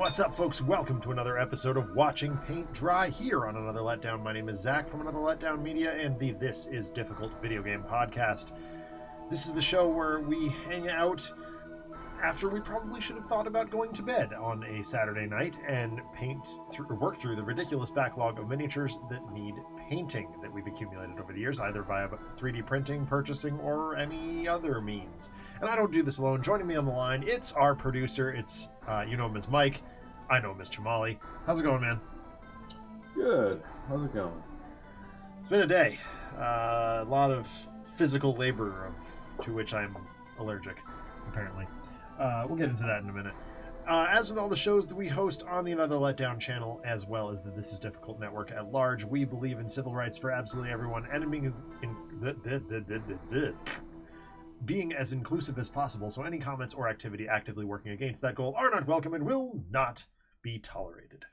What's up, folks? Welcome to another episode of Watching Paint Dry here on Another Letdown. My name is Zach from Another Letdown Media and the This Is Difficult video game podcast. This is the show where we hang out after we probably should have thought about going to bed on a Saturday night and work through the ridiculous backlog of miniatures that need painting that we've accumulated over the years, either via 3D printing, purchasing, or any other means. And I don't do this alone. Joining me on the line, it's our producer. It's, you know him as Mike. I know him as Chamali. How's it going, man? Good. How's it going? It's been a day. A lot of physical labor to which I'm allergic, apparently. We'll get into that in a minute. As with all the shows that we host on the Another Letdown channel, as well as the This Is Difficult network at large, we believe in civil rights for absolutely everyone and being as inclusive as possible, so any comments or activity actively working against that goal are not welcome and will not be tolerated.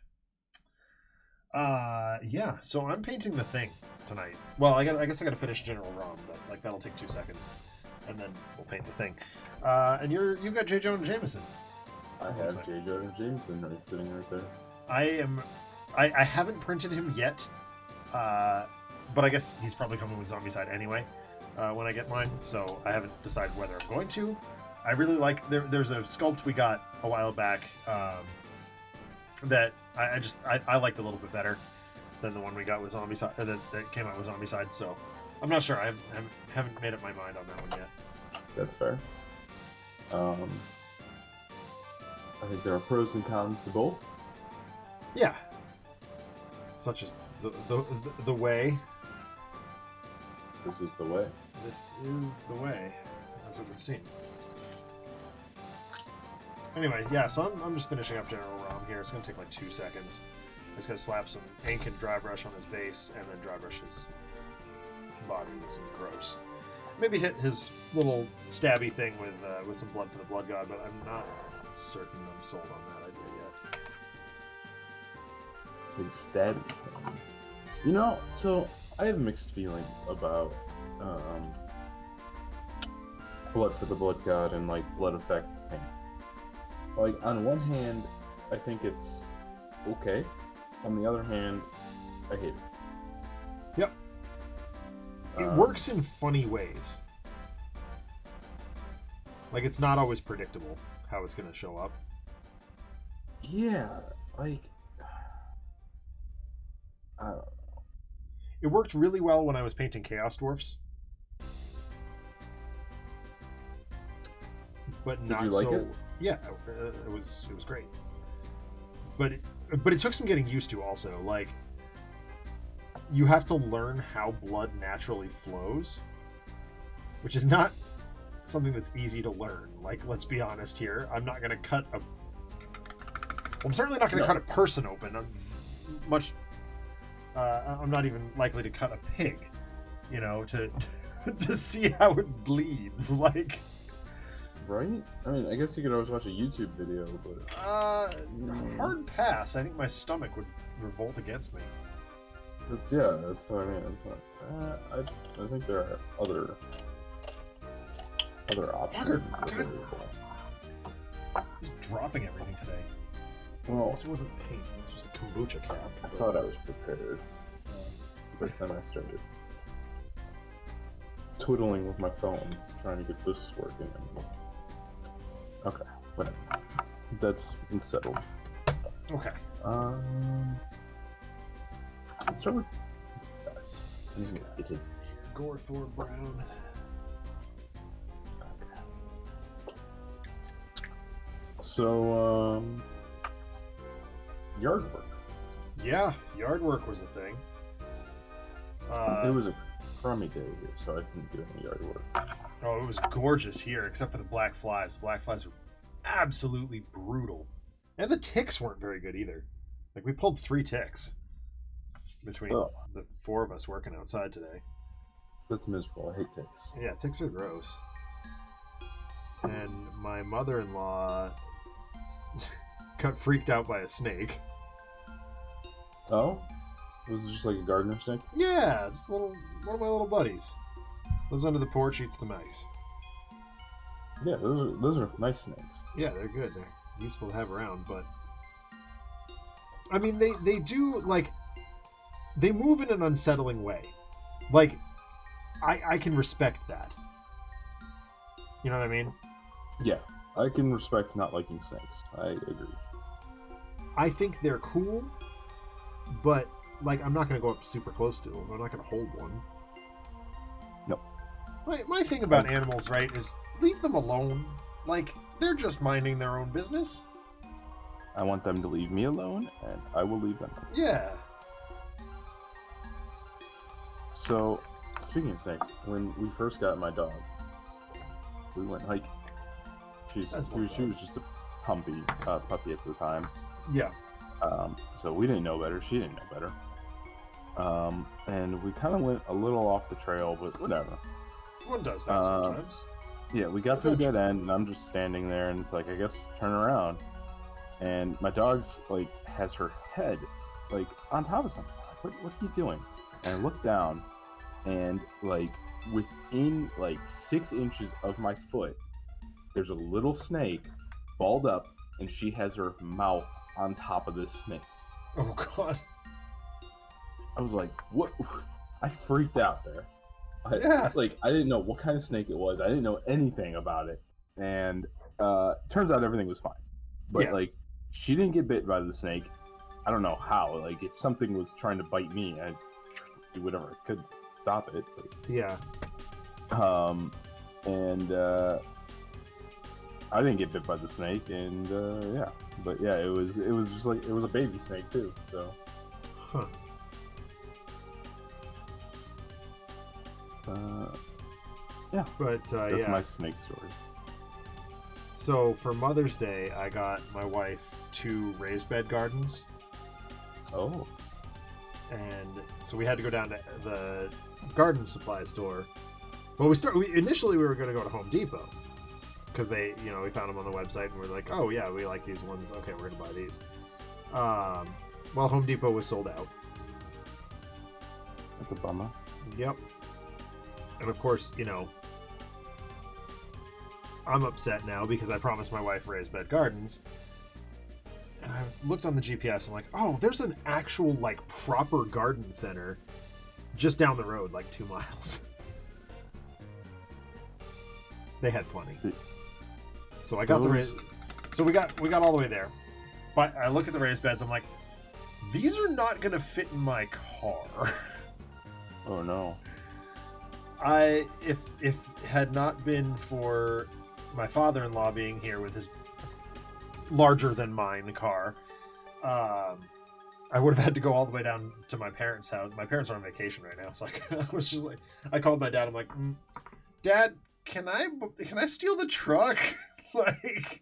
Yeah, so I'm painting the Thing tonight. Well, I guess I gotta finish General Rom, but that'll take 2 seconds, and then we'll paint the Thing. And you've got Jonah Jameson. I have Jonah Jameson sitting right there. I haven't printed him yet, but I guess he's probably coming with Zombicide anyway when I get mine, so I haven't decided whether I'm going to. I really like, there's a sculpt we got a while back that I liked a little bit better than the one we got with Zombicide, that came out with Zombicide, so I'm not sure. I haven't made up my mind on that one yet. That's fair. I think there are pros and cons to both. Yeah. Such as the way. This is the way. This is the way, as it would seem. Anyway, yeah, so I'm just finishing up General Rom here. It's going to take like 2 seconds. I'm just going to slap some ink and dry brush on his base, and then dry brush his body with some gross. Maybe hit his little stabby thing with some blood for the blood god, but I'm not certain I'm sold on that idea yet. His stabby thing. You know, so I have mixed feelings about blood for the blood god and blood effect thing. On one hand, I think it's okay. On the other hand, I hate it. Yep. It works in funny ways. It's not always predictable how it's going to show up. Yeah, I don't know. It worked really well when I was painting Chaos Dwarfs. But not Did you like so... it? Yeah, it was great. But it took some getting used to also. You have to learn how blood naturally flows, which is not something that's easy to learn. Let's be honest here. I'm not going to cut I'm certainly not going to cut a person open. I'm not even likely to cut a pig, to to see how it bleeds. Right? I mean, I guess you could always watch a YouTube video, but... hard pass. I think my stomach would revolt against me. That's what I mean. It's not... I think there are other options. Just dropping everything today. Well, this wasn't paint. This was a kombucha cap. I thought I was prepared. But then I started twiddling with my phone, trying to get this working. Okay, whatever. That's settled. Okay. Let's start with this guy. Gorethorn Brown. Okay. So, yard work. Yeah, yard work was a thing. It was a crummy day here, so I couldn't do any yard work. Oh, it was gorgeous here, except for the black flies. The black flies were absolutely brutal. And the ticks weren't very good either. We pulled 3 ticks between the 4 of us working outside today. That's miserable. I hate ticks. Yeah, ticks are gross. And my mother-in-law got freaked out by a snake. Oh? Was it just like a gardener snake? Yeah, just one of my little buddies. Lives under the porch, eats the mice. Yeah, those are nice snakes. Yeah, they're good. They're useful to have around, but I mean, they do, like, they move in an unsettling way. Like, I can respect that. You know what I mean? Yeah, I can respect not liking snakes. I agree. I think they're cool, but, like, I'm not going to go up super close to them. I'm not going to hold one. No. My thing about animals, right, is leave them alone. Like, they're just minding their own business. I want them to leave me alone, and I will leave them. Yeah. So, speaking of snakes, when we first got my dog, we went hiking. She was just a puppy at the time. Yeah. So we didn't know better. She didn't know better. And we kind of went a little off the trail, but whatever. One does that sometimes. Yeah, we got to a dead end, and I'm just standing there, and it's like, I guess turn around. And my dog's like has her head like on top of something. I'm like, what are you doing? And I look down, and like within like 6 inches of my foot, there's a little snake balled up, and she has her mouth on top of this snake. Oh God! I was like, what? I freaked out there. Yeah. Like, I didn't know what kind of snake it was. I didn't know anything about it, and turns out everything was fine. But Yeah. like, she didn't get bit by the snake. I don't know how. Like, if something was trying to bite me, I'd do whatever I could to stop it. But, Yeah. And I didn't get bit by the snake, and yeah. But yeah, it was just like, it was a baby snake too. So. Huh. Yeah. But that's my snake story. So for Mother's Day, I got my wife 2 raised bed gardens. Oh. And so we had to go down to the garden supply store. Well, initially we were going to go to Home Depot because we found them on the website, and we're like, oh yeah, we like these ones. Okay, we're going to buy these. Well, Home Depot was sold out. That's a bummer. Yep. And of course, I'm upset now because I promised my wife raised bed gardens. And I looked on the GPS. I'm like, oh, there's an actual, like, proper garden center just down the road, like 2 miles. They had plenty. So I got So we got all the way there. But I look at the raised beds. I'm like, these are not going to fit in my car. Oh no. If it had not been for my father-in-law being here with his larger than mine car, I would have had to go all the way down to my parents' house. My parents are on vacation right now, so I was just like, I called my dad. I'm like, Dad, can I steal the truck? Like,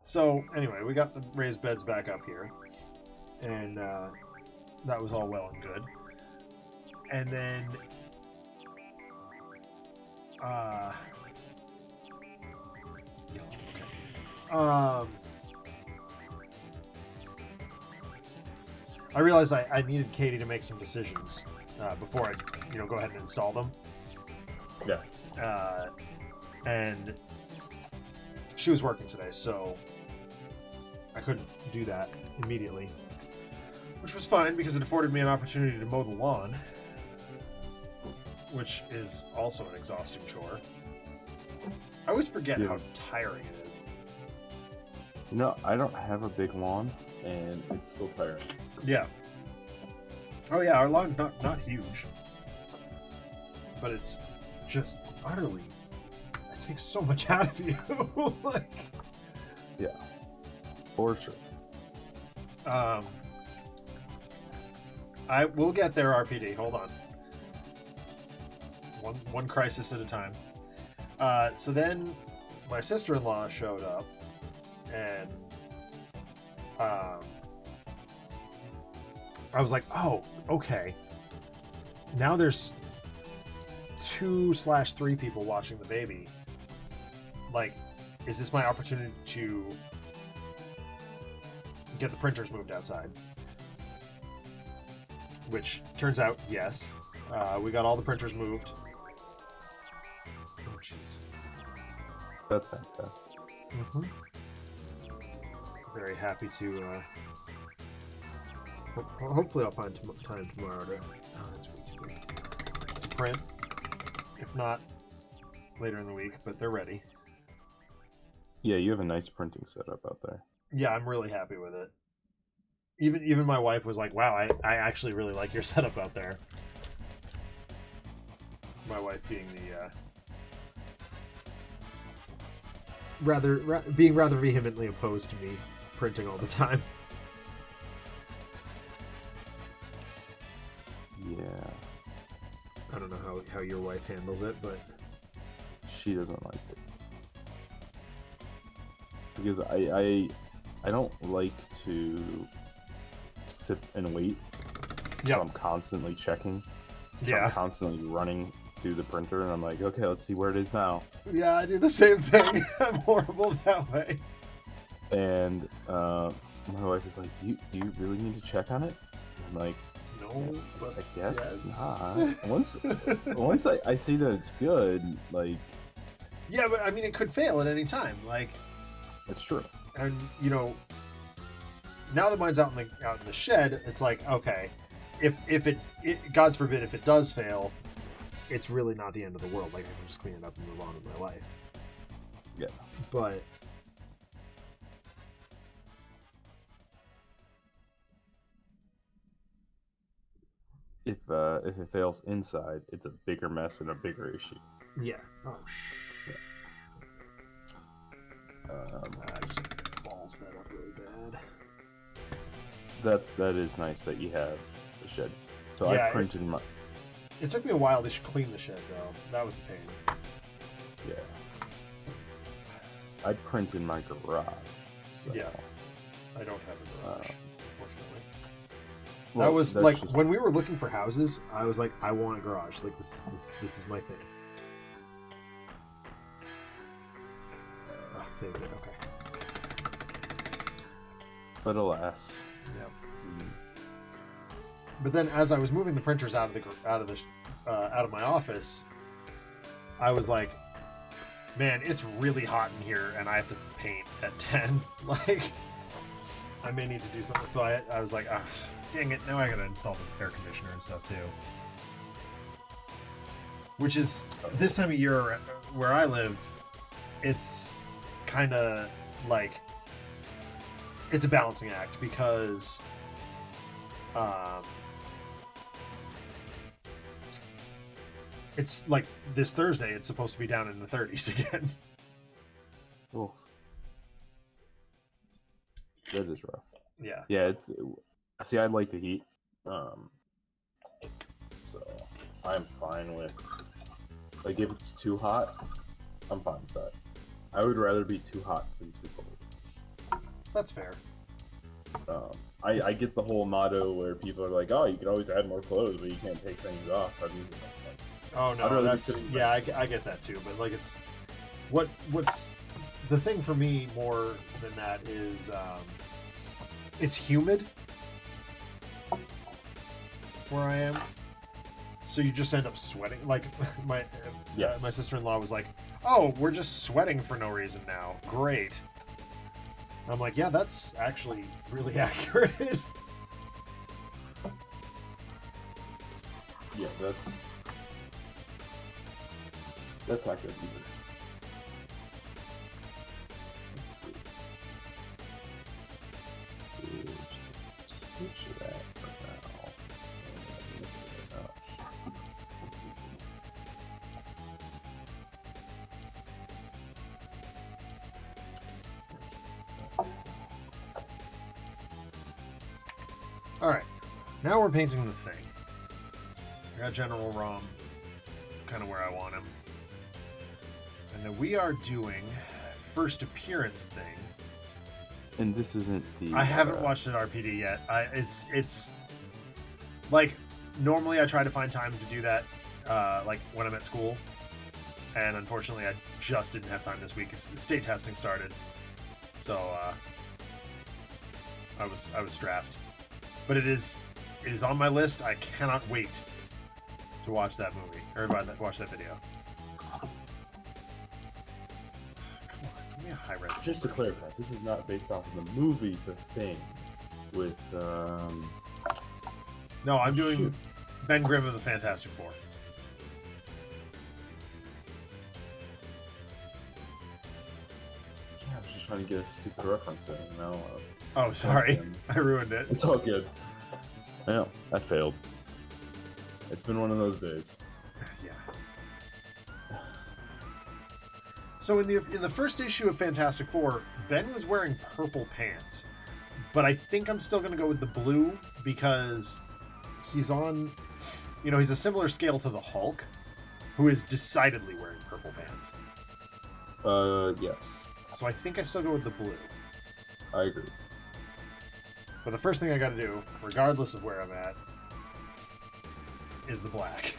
so anyway, we got the raised beds back up here, and that was all well and good. And then I realized I needed Katie to make some decisions before I go ahead and install them. Yeah. And she was working today, so I couldn't do that immediately, which was fine because it afforded me an opportunity to mow the lawn, which is also an exhausting chore. I always forget how tiring it is. No, I don't have a big lawn, and it's still tiring. Yeah. Oh yeah, our lawn's not huge, but it's just utterly. It takes so much out of you. Like. Yeah. For sure. I will get there, RPD. Hold on. One crisis at a time. So then my sister-in-law showed up, and I was like, oh, okay. Now there's 2/3 people watching the baby. Like, is this my opportunity to get the printers moved outside? Which turns out, yes. We got all the printers moved. Oh, jeez. That's fantastic. Mm-hmm. very happy to. Hopefully, I'll find time tomorrow to print. If not, later in the week. But they're ready. Yeah, you have a nice printing setup out there. Yeah, I'm really happy with it. Even my wife was like, "Wow, I actually really like your setup out there." My wife being the being rather vehemently opposed to me printing all the time. Yeah. I don't know how your wife handles it, but She doesn't like it. Because I don't like to sit and wait. yeah, So I'm constantly checking. So yeah, I'm constantly running to the printer, and I'm like, okay, let's see where it is now. yeah. I do the same thing. I'm horrible that way. And my wife is like, do you really need to check on it? I'm like, No, but I guess yes. not. Once I see that it's good, like, Yeah, but I mean, it could fail at any time. Like, it's true. and now that mine's out in the shed, it's like, okay, if it God's forbid, if it does fail, it's really not the end of the world. Like, I can just clean it up and move on with my life. Yeah. But If it fails inside, it's a bigger mess and a bigger issue. yeah. Oh shit. I just balls that up really bad. That is nice that you have the shed. So Yeah, I printed my. It took me a while to clean the shed though. That was the pain. Yeah. I print in my garage. So, Yeah. I don't have a garage, unfortunately. well, That was that's like just- when we were looking for houses. I was like, I want a garage. Like this is my thing. Oh, saved it. Okay. But alas. Yeah. mm, But then, as I was moving the printers out of my office, I was like, "Man, it's really hot in here, and I have to paint at 10. Like, I may need to do something." So I was like, "Ah, dang it! Now I gotta install the air conditioner and stuff too." Which is this time of year where I live, it's kind of like it's a balancing act because. It's like this Thursday, it's supposed to be down in the 30s again. oh, that is rough. Yeah. Yeah, see, I like the heat. So I'm fine with, like, if it's too hot, I'm fine with that. I would rather be too hot than too cold. That's fair. I get the whole motto where people are like, oh, you can always add more clothes, but you can't take things off. I mean, like, Oh I'd no, rather be that's sitting yeah, I get that too. But like, it's what's the thing for me more than that is it's humid where I am, so you just end up sweating. Like my Yes. my sister-in-law was like, "Oh, we're just sweating for no reason now. Great." I'm like, "Yeah, that's actually really accurate." Yeah, that's not good either. Let's see. Switch that for now. Let's see. All right, now we're painting the thing. I got General Rom kind of where I want him. And then we are doing first appearance thing. And this isn't the. I haven't watched an RPD yet. It's like normally I try to find time to do that like when I'm at school. And unfortunately I just didn't have time this week. State testing started. So I was strapped. But it is on my list. I cannot wait to watch that movie or watch that video. Come on, give me a high resolution. Just to clarify, this is not based off of the movie The Thing with No, I'm doing Ben Grimm of the Fantastic Four. Yeah, I was just trying to get a stupid reference in, you know. Oh, sorry. I ruined it. It's all good. Yeah, I failed. It's been one of those days. Yeah. So in the first issue of Fantastic Four, Ben was wearing purple pants. But I think I'm still going to go with the blue because he's on, he's a similar scale to the Hulk, who is decidedly wearing purple pants. Yes. So I think I still go with the blue. I agree. But the first thing I got to do, regardless of where I'm at, is the black.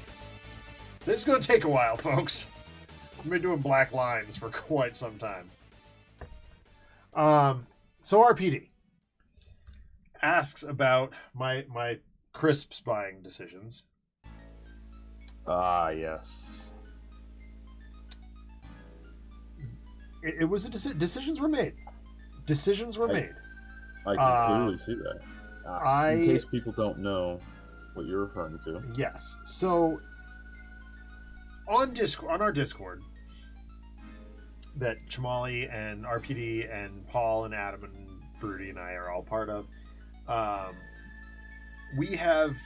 This is going to take a while, folks. I've been doing black lines for quite some time. So RPD asks about my crisps buying decisions. Ah, yes. It was a decisions were made. Decisions were made. I can clearly see that. In case people don't know what you're referring to. Yes. So on our Discord that Chamali and RPD and Paul and Adam and Broody and I are all part of, we have,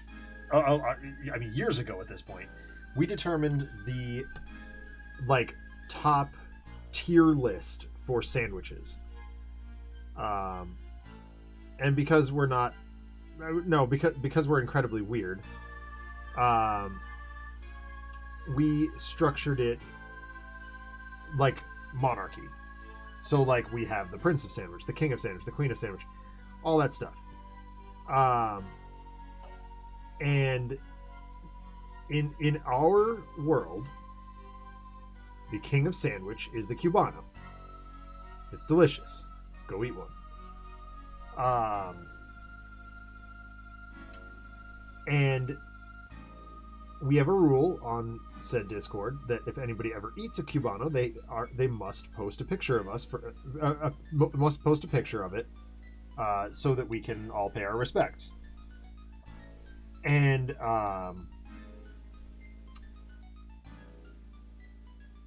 years ago at this point, we determined the top tier list for sandwiches. And because we're not, because we're incredibly weird, we structured it like monarchy. So we have the Prince of Sandwich, the King of Sandwich, the Queen of Sandwich, all that stuff. And in our world, the King of Sandwich is the Cubano. It's delicious. Go eat one. And we have a rule on said Discord that if anybody ever eats a Cubano, they must post a picture of us must post a picture of it, so that we can all pay our respects. And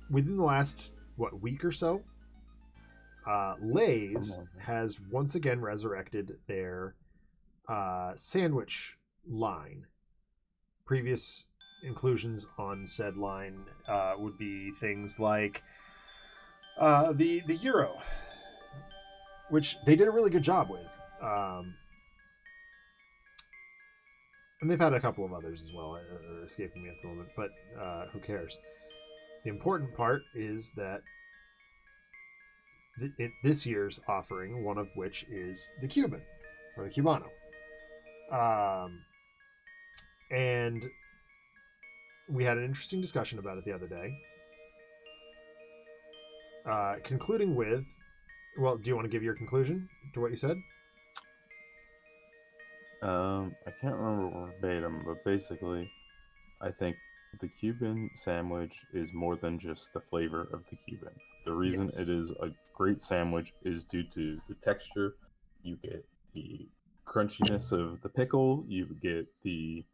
within the last week or so, Lay's has once again resurrected their sandwich line. Previous inclusions on said line would be things like the Euro, which they did a really good job with, and they've had a couple of others as well that are escaping me at the moment, but who cares? The important part is that this year's offering, one of which is the Cuban, or the Cubano. And we had an interesting discussion about it the other day. Concluding with, well, do you want to give your conclusion to what you said? I can't remember verbatim, but basically, I think the Cuban sandwich is more than just the flavor of the Cuban. The reason it is a great sandwich is due to the texture. You get the crunchiness of the pickle. You get the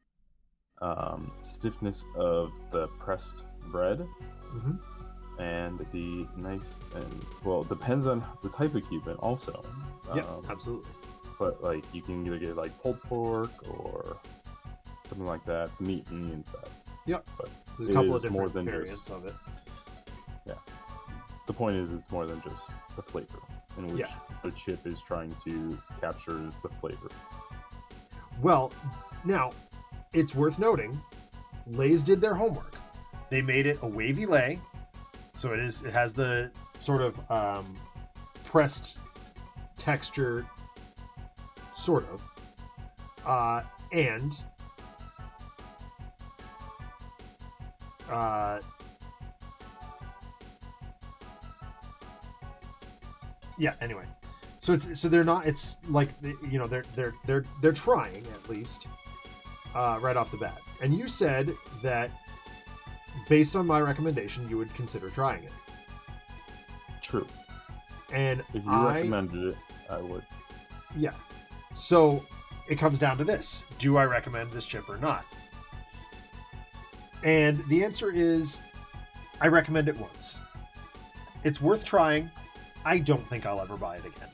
stiffness of the pressed bread. Mm-hmm. And the nice and, well, it depends on the type of Cuban also. Yeah, absolutely. But you can either get pulled pork or something like that, meat on the inside. Yep. But there's a couple of different variants of it. Yeah. The point is, it's more than just the flavor, in which the chip is trying to capture the flavor. Well, now, it's worth noting, Lay's did their homework. They made it a wavy lay, so it has the sort of pressed texture, sort of, and anyway, so they're not, it's they're trying at least right off the bat. And you said that based on my recommendation you would consider trying it. True. And If you recommended it, I would. Yeah. So it comes down to this. Do I recommend this chip or not? And the answer is, I recommend it once. It's worth trying. I don't think I'll ever buy it again.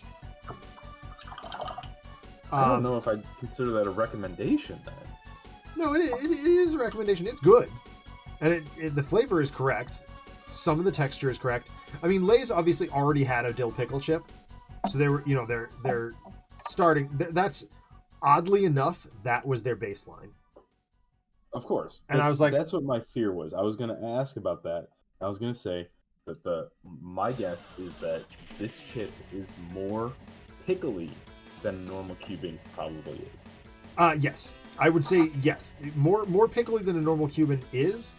I don't know if I'd consider that a recommendation then. No, it is a recommendation. It's good. And the flavor is correct. Some of the texture is correct. I mean, Lay's obviously already had a dill pickle chip. So they were, they're starting. That's oddly enough, that was their baseline. Of course. And I was like, that's what my fear was. I was going to ask about that. I was going to say that my guess is that this chip is more pickly than a normal Cuban probably is. Yes, I would say yes. More pickly than a normal Cuban is,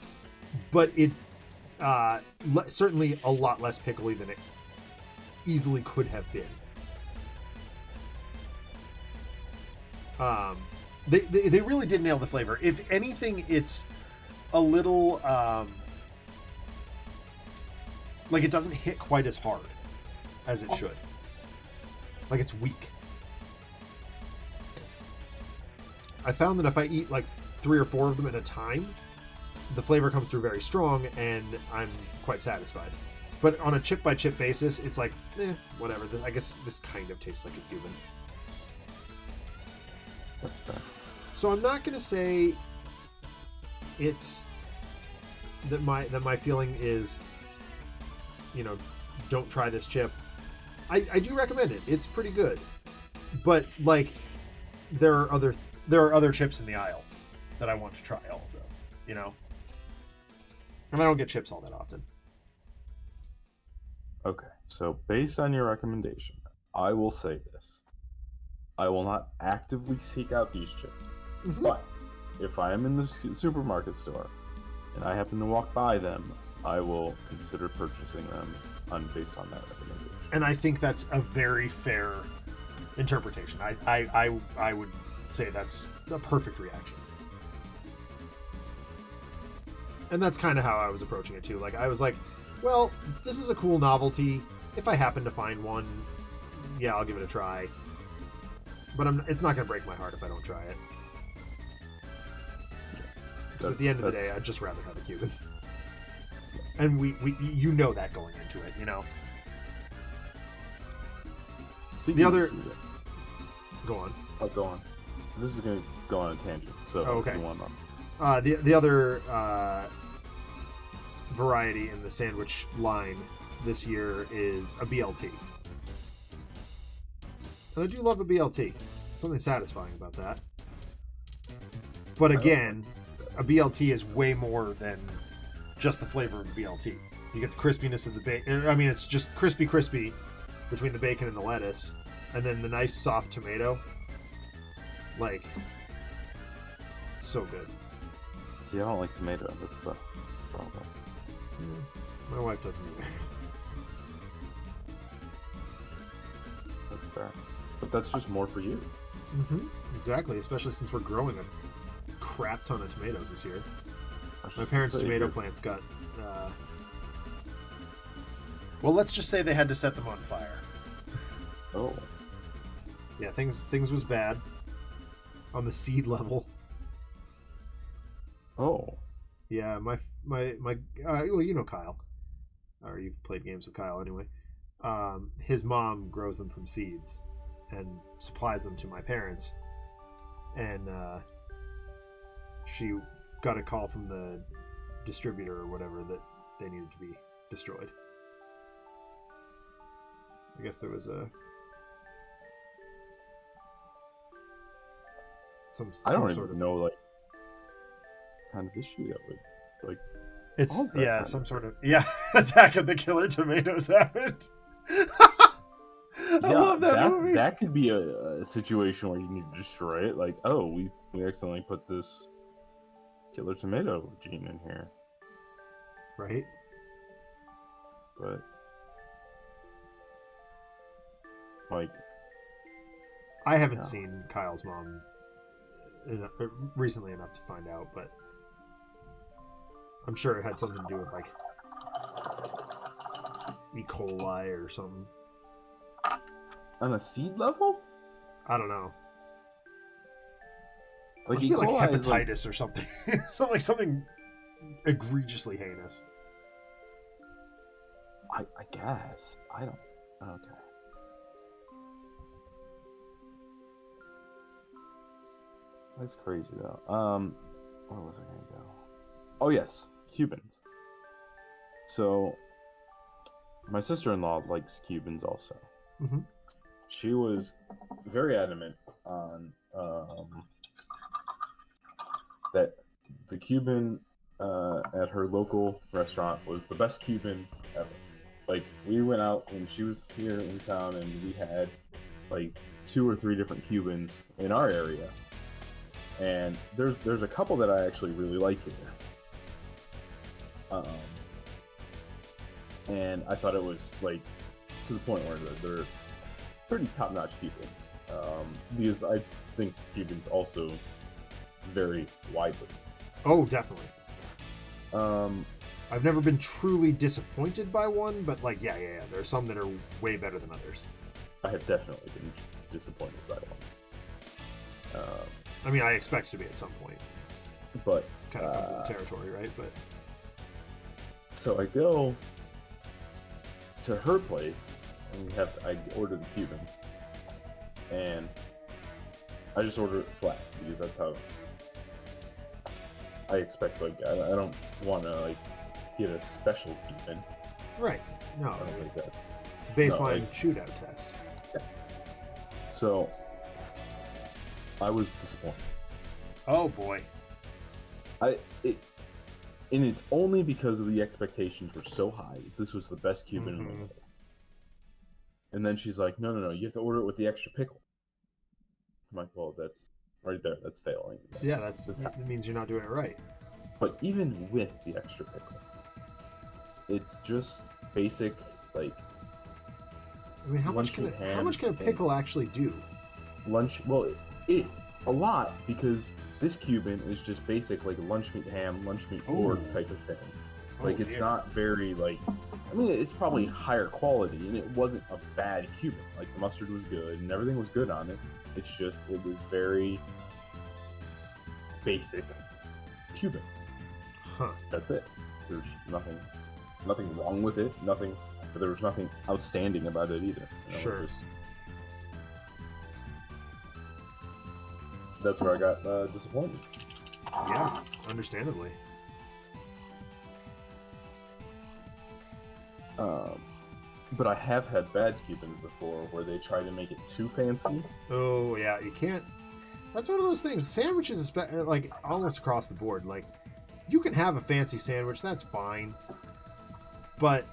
but it certainly a lot less pickly than it easily could have been. They really did nail the flavor. If anything, it's a little like it doesn't hit quite as hard as it should. Like it's weak. I found that if I eat like 3 or 4 of them at a time, the flavor comes through very strong and I'm quite satisfied. But on a chip by chip basis, it's like, whatever. I guess this kind of tastes like a Cuban. That's fair. So I'm not gonna say it's that my feeling is, don't try this chip. I do recommend it. It's pretty good. But like there are other chips in the aisle that I want to try also, And I don't get chips all that often. Okay, so based on your recommendation, I will say this. I will not actively seek out these chips. Mm-hmm. But if I am in the supermarket store and I happen to walk by them, I will consider purchasing them based on that recommendation. And I think that's a very fair interpretation. I would say that's a perfect reaction. And that's kind of how I was approaching it too. Like I was like, well, this is a cool novelty. If I happen to find one, yeah, I'll give it a try. But it's not going to break my heart if I don't try it. Because at the end of the day, I'd just rather have a Cuban. And we that going into it, Speaking the other... of Cuban, go on. Oh, go on. This is going to go on a tangent, so okay. Go on. The other variety in the sandwich line this year is a BLT. And I do love a BLT. Something satisfying about that. But again, a BLT is way more than just the flavor of the BLT. You get the crispiness of the bacon. I mean, it's just crispy between the bacon and the lettuce. And then the nice soft tomato. Like, so good. See, I don't like tomato. That's the problem. My wife doesn't either. That's fair. But that's just more for you. Mm-hmm. Exactly, especially since we're growing a crap ton of tomatoes this year. My parents' tomato plants got... well, let's just say they had to set them on fire. Oh. Yeah, things was bad on the seed level. Oh. Yeah, my well, you know Kyle. Or you've played games with Kyle anyway. His mom grows them from seeds and supplies them to my parents. And she got a call from the distributor or whatever that they needed to be destroyed. I guess there was some I don't sort even of know like kind of issue that would like it's some sort of Attack of the Killer Tomatoes happened. I love that movie. That could be a situation where you need to destroy it. Like, oh, we accidentally put this killer tomato gene in here, right? But like, I haven't seen Kyle's mom recently enough to find out, but I'm sure it had something to do with like E. coli or something. On a seed level? I don't know. Like It must be like coli is hepatitis or something. Something egregiously heinous. I guess. I don't. Okay. That's crazy though. Where was I gonna go? Oh yes, Cubans. So, my sister-in-law likes Cubans also. Mm-hmm. She was very adamant on that the Cuban at her local restaurant was the best Cuban ever. Like, we went out when she was here in town, and we had like 2 or 3 different Cubans in our area, and there's a couple that I actually really like here. And I thought it was like to the point where they're pretty top-notch Cubans, because I think Cubans also vary widely. Oh, definitely. I've never been truly disappointed by one, but like, yeah. There are some that are way better than others. I have definitely been disappointed by one. I mean, I expect to be at some point. It's but kind of under the territory, right? But so I go to her place, and I order the Cuban, and I just order it flat because that's how I expect. Like, I don't want to like get a special Cuban. right. No, I don't think that's. it's a baseline shootout test. Yeah. So I was disappointed. Oh boy. And it's only because of the expectations were so high. This was the best Cuban in the world. And then she's like, no, you have to order it with the extra pickle. I'm like, well, that's right there. That's failing. Yeah, that means you're not doing it right. But even with the extra pickle, it's just basic, like. I mean, how much can a pickle actually do? Well, a lot, because this Cuban is just basic, like lunch meat ham, lunch meat pork type of thing. Like, it's not very, like, I mean, it's probably higher quality, and it wasn't a bad Cuban. Like, the mustard was good, and everything was good on it. It's just, it was very basic Cuban. Huh. That's it. There's nothing wrong with it. But there was nothing outstanding about it either. Sure. That's where I got disappointed. Yeah, understandably. But I have had bad Cubans before where they try to make it too fancy. Oh yeah, you can't. That's one of those things. Sandwiches, like almost across the board, like you can have a fancy sandwich, that's fine. But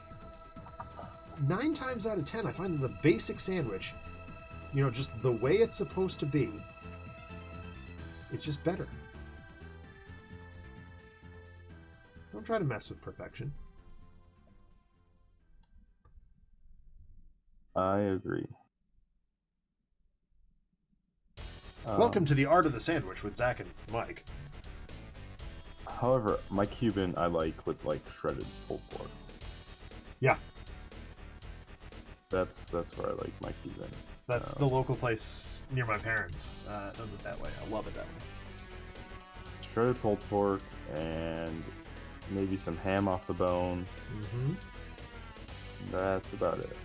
9 times out of 10, I find that the basic sandwich, just the way it's supposed to be, it's just better. Don't try to mess with perfection. I agree. Welcome to the Art of the Sandwich with Zach and Mike. However, my Cuban I like with like shredded pulled pork. Yeah. That's where I like my Cuban. That's the local place near my parents. Does it that way. I love it that way. Shredded pulled pork and maybe some ham off the bone. Mm-hmm. That's about it.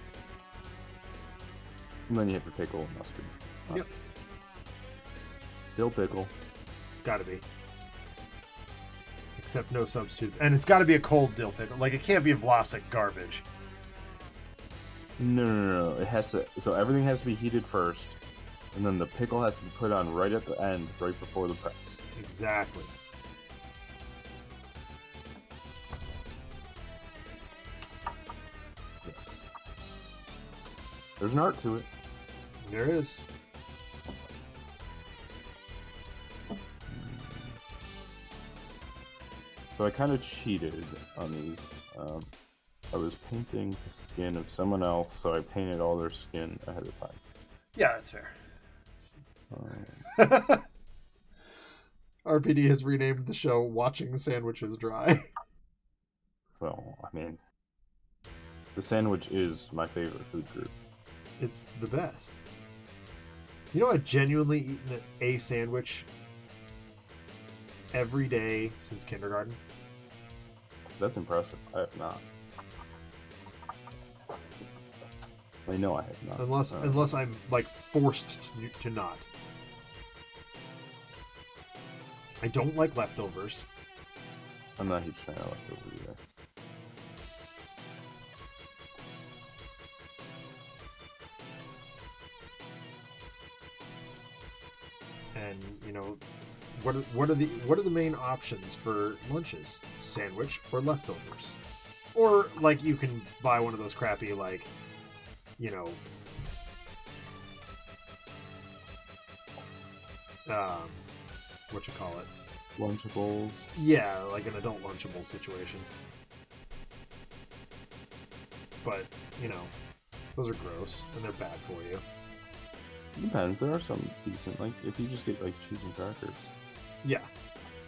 And then you have your pickle and mustard. Yep. Dill pickle. Gotta be. Except no substitutes. And it's gotta be a cold dill pickle. Like, it can't be a Vlasic garbage. No. It has to. So everything has to be heated first, and then the pickle has to be put on right at the end, right before the press. Exactly. Yes. There's an art to it. There is. So I kind of cheated on these. I was painting the skin of someone else, so I painted all their skin ahead of time. Yeah, that's fair. RPD has renamed the show Watching Sandwiches Dry. Well, I mean, the sandwich is my favorite food group. It's the best. You know, I've genuinely eaten a sandwich every day since kindergarten. That's impressive. I have not. I know I have not. Unless I'm like forced to not. I don't like leftovers. I'm not a huge fan of leftovers either. And you know, what are the main options for lunches? Sandwich or leftovers, or like you can buy one of those crappy like, you know, what you call it? Lunchables. Yeah, like an adult Lunchable situation. But you know, those are gross and they're bad for you. Depends. There are some decent, like if you just get like cheese and crackers. Yeah,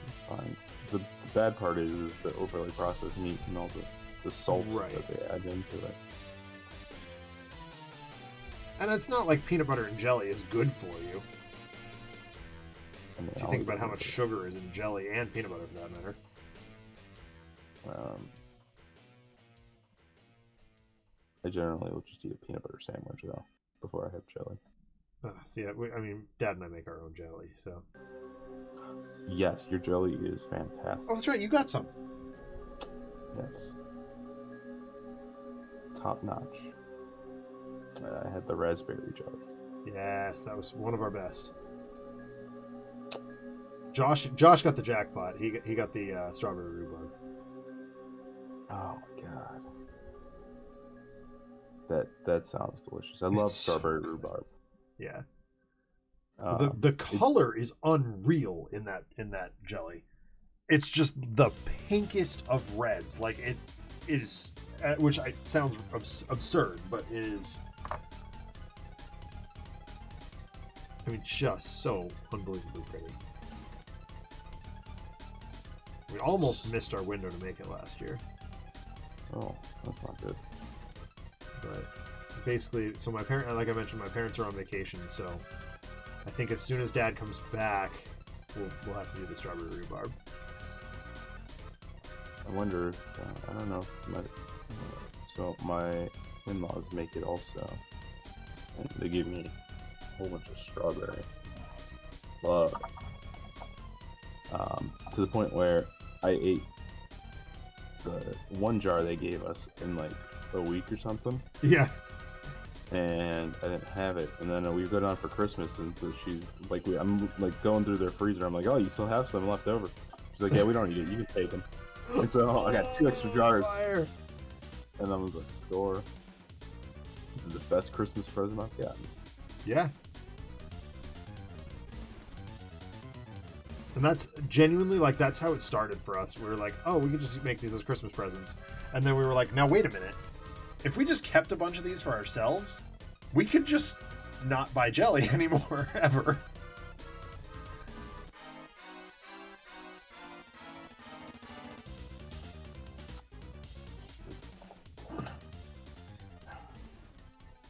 it's fine. The bad part is the overly processed meat and all the salt that they add into it. And it's not like peanut butter and jelly is good for you. If you think about how much sugar is in jelly and peanut butter, for that matter. I generally will just eat a peanut butter sandwich though before I have jelly. See, I mean, Dad and I make our own jelly, so. Yes, your jelly is fantastic. Oh, that's right. You got some. Yes. Top notch. I had the raspberry jelly. Yes, that was one of our best. Josh got the jackpot. He got the strawberry rhubarb. Oh my god. That sounds delicious. I love strawberry rhubarb. Yeah. The color is unreal in that jelly. It's just the pinkest of reds. Like it is, which sounds absurd, but it is. I mean, just so unbelievably pretty. We almost missed our window to make it last year. Oh, that's not good. But basically, so like I mentioned, my parents are on vacation, so I think as soon as Dad comes back, we'll have to do the strawberry rhubarb. I wonder if, I don't know if so my in-laws make it also, and they give me a whole bunch of strawberry. Love. To the point where I ate the one jar they gave us in like a week or something. Yeah. And I didn't have it, and then we go down for Christmas, and so she's like, I'm like going through their freezer. I'm like, oh, you still have some left over? She's like, yeah, we don't eat it. You can take them. And so I got 2 extra jars, and I was like, score. This is the best Christmas present I've gotten. Yeah. And that's genuinely like that's how it started for us. We were like, oh, we could just make these as Christmas presents, and then we were like, now wait a minute. If we just kept a bunch of these for ourselves, we could just not buy jelly anymore, ever.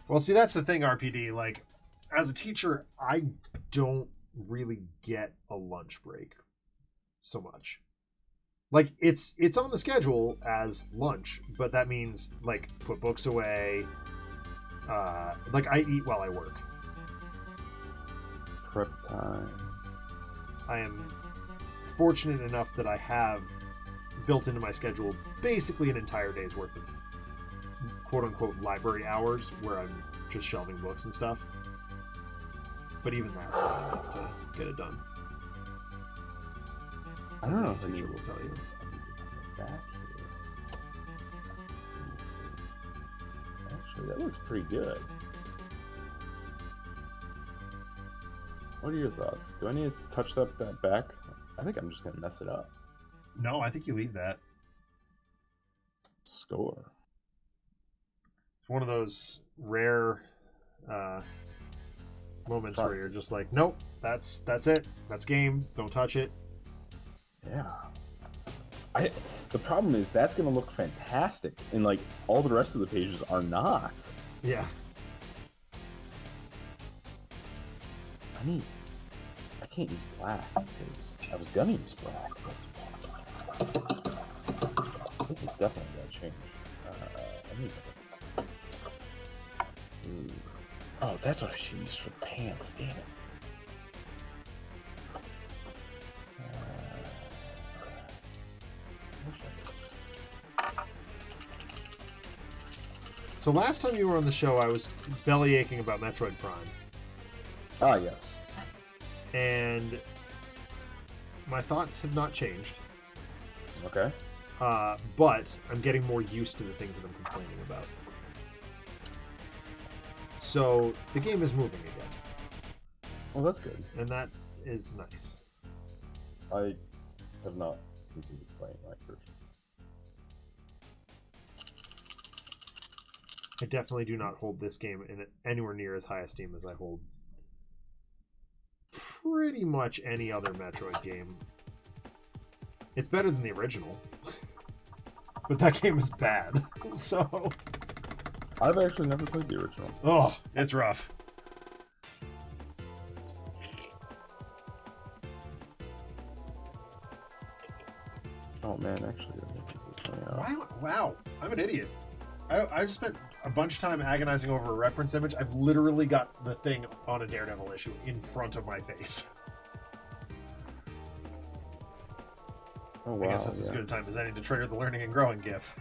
Well, see, that's the thing, RPD. Like, as a teacher, I don't really get a lunch break so much. Like, it's on the schedule as lunch, but that means, like, put books away. Like, I eat while I work. Prep time. I am fortunate enough that I have built into my schedule basically an entire day's worth of quote-unquote library hours where I'm just shelving books and stuff. But even that's not enough to get it done. I don't know if teacher will tell you. Actually, that looks pretty good. What are your thoughts? Do I need to touch up that back? I think I'm just going to mess it up. No, I think you leave that. Score. It's one of those rare moments where you're just like, nope, that's it. That's game. Don't touch it. Yeah. The problem is that's going to look fantastic, and like all the rest of the pages are not. Yeah. I can't use black because I was gonna use black. But this is definitely gonna change. Oh, that's what I should use for pants. Damn it. So last time you were on the show, I was belly aching about Metroid Prime. Ah, yes. And my thoughts have not changed. Okay. But I'm getting more used to the things that I'm complaining about. So the game is moving again. Well, that's good. And that is nice. I have not continued playing my version. I definitely do not hold this game in anywhere near as high esteem as I hold pretty much any other Metroid game. It's better than the original. But that game is bad. So I've actually never played the original. oh, it's rough. Oh man, actually, I think this is funny. Why? Wow, I'm an idiot. I just spent a bunch of time agonizing over a reference image. I've literally got the thing on a Daredevil issue in front of my face. Oh wow! I guess that's as good a time as any to trigger the learning and growing GIF.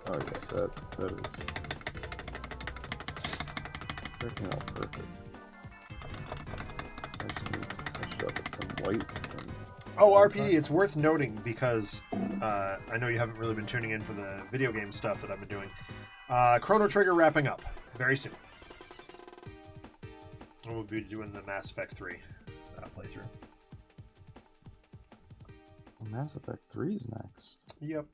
Oh yes, that is working out perfect. I just need to touch it up with some white. Oh, RPD, it's worth noting because I know you haven't really been tuning in for the video game stuff that I've been doing. Chrono Trigger wrapping up very soon. We'll be doing the Mass Effect 3 playthrough. Mass Effect 3 is next. Yep.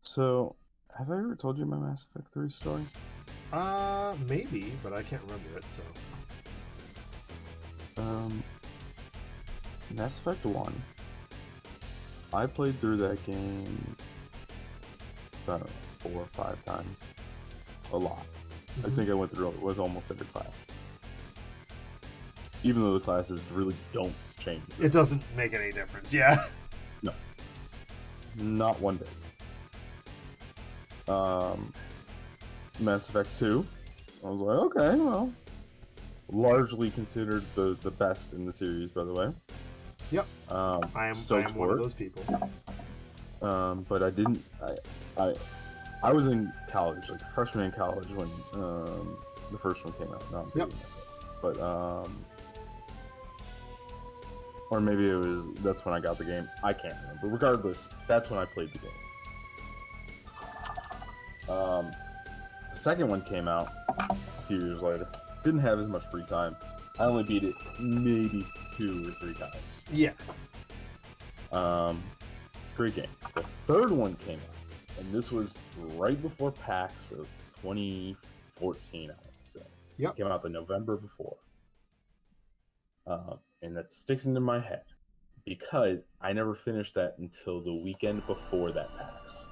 So, have I ever told you my Mass Effect 3 story? Maybe, but I can't remember it, so. Mass Effect 1. I played through that game, I don't know, 4 or 5 times. A lot. I think I went through it with almost every class. Even though the classes really don't change. It doesn't make any difference, yeah. No. Not one bit. Mass Effect 2. I was like, okay, well. Largely considered the best in the series, by the way. Yep. I am one of those people. But I didn't. I was in college, like freshman in college when the first one came out. No, I'm kidding myself. But or maybe that's when I got the game. I can't remember. Regardless, that's when I played the game. The second one came out a few years later. Didn't have as much free time. I only beat it maybe 2 or 3 times. Yeah. Great game. The third one came out, and this was right before PAX of 2014, I want to say. Yep. It came out the November before. And that sticks into my head because I never finished that until the weekend before that PAX.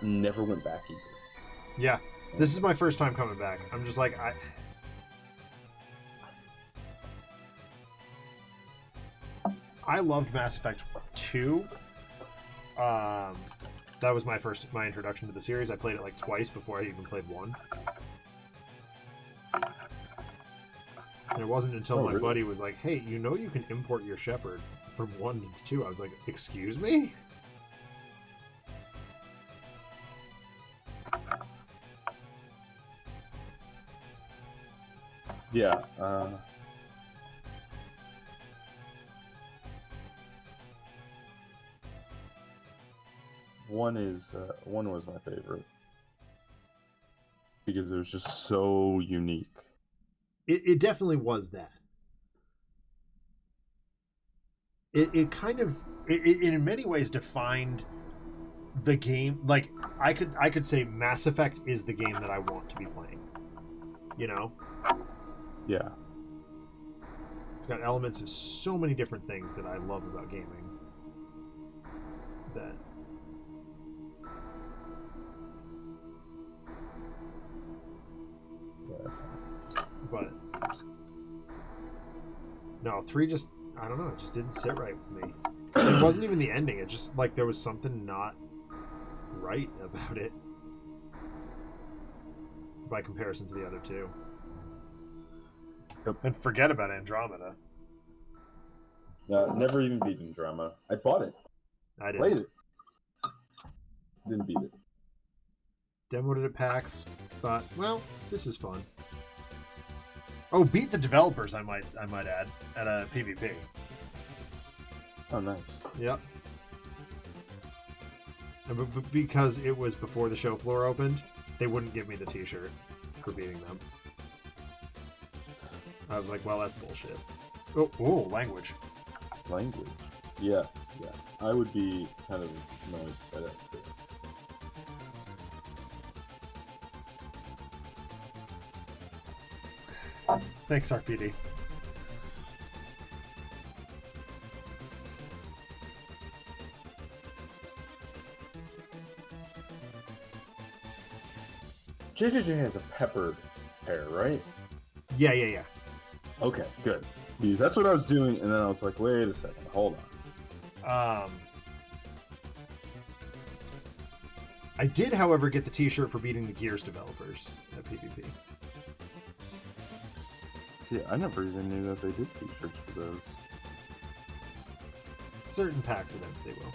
Never went back either. Yeah. This is my first time coming back. I'm just like, I loved Mass Effect 2. That was my introduction to the series. I played it like twice before I even played 1. And it wasn't until my buddy was like, hey, you know you can import your Shepard from 1 to 2. I was like, excuse me? Yeah. One was my favorite because it was just so unique. It definitely was that. It kind of in many ways defined the game. Like I could say Mass Effect is the game that I want to be playing. You know? Yeah. It's got elements of so many different things that I love about gaming. That but no, 3 just, I don't know, it just didn't sit right with me. It wasn't even the ending. It just, like, there was something not right about it by comparison to the other 2. Yep. And forget about Andromeda. Never even beaten Drama. I bought it. I didn't. Played it. Didn't beat it. Demoed it at PAX. Thought, well, this is fun. Oh, beat the developers, I might add, at a PvP. Oh, nice. Yep. And because it was before the show floor opened, they wouldn't give me the t-shirt for beating them. I was like, well, that's bullshit. Oh, language. Language. Yeah. I would be kind of annoyed by that too. Thanks, RPD. JJJ has a peppered hair, right? Yeah. Okay, good. Because that's what I was doing, and then I was like, wait a second, hold on. I did, however, get the t-shirt for beating the Gears developers at PvP. See, I never even knew that they did t-shirts for those. Certain PAX events, they will.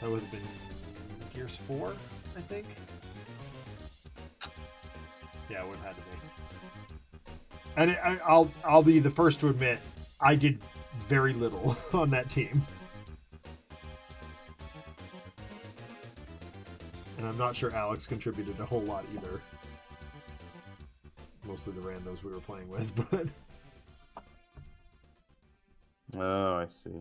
That would have been Gears 4, I think. Yeah, it would have had to be. And I'll be the first to admit, I did very little on that team. And I'm not sure Alex contributed a whole lot either. Mostly the randos we were playing with, but... Oh, I see.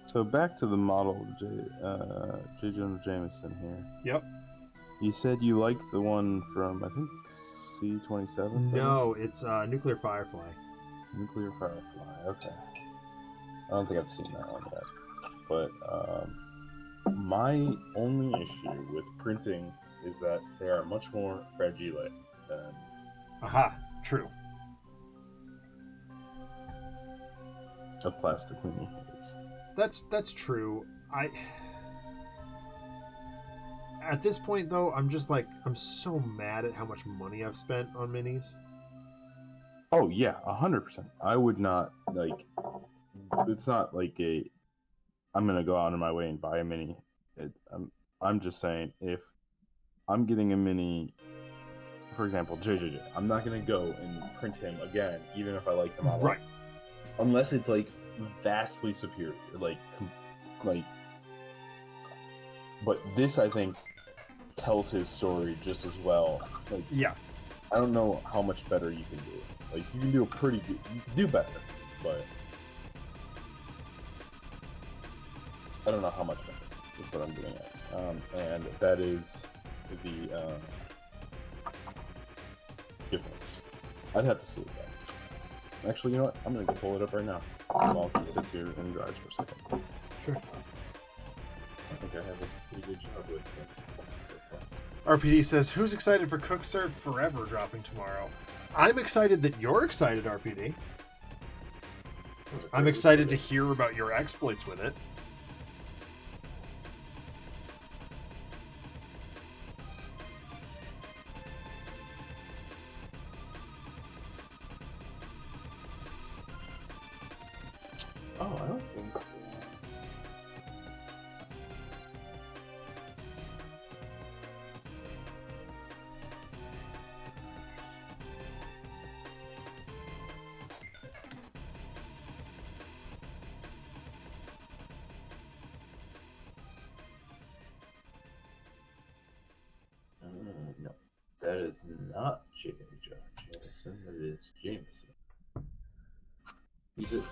So back to the model, J. Jonah Jameson here. Yep. You said you liked the one from, I think, C-27? No, it's Nuclear Firefly. Nuclear Firefly, okay. I don't think I've seen that one yet. But my only issue with printing is that they are much more fragile than... Aha, true. A plastic mini is. That's true. At this point, though, I'm just like, I'm so mad at how much money I've spent on minis. Oh yeah, 100%. I would not, like, it's not like I'm gonna go out of my way and buy a mini. I'm just saying, if I'm getting a mini, for example, JJJ, I'm not gonna go and print him again, even if I like the model. Right. Unless it's like vastly superior, like. But this, I think, tells his story just as well. Like, yeah. I don't know how much better you can do. Like, you can do a pretty good, you can do better, but I don't know how much better is what I'm doing at. And that is the difference. I'd have to see it back. Actually, you know what? I'm going to go pull it up right now while he sits here and drives for a second. Sure. I think I have a pretty good job with it. RPD says, who's excited for Cook Serve Forever dropping tomorrow? I'm excited that you're excited, RPD. I'm excited to hear about your exploits with it. Oh, I don't think so. No, that is not Jonah Jameson. That is Jameson. He's a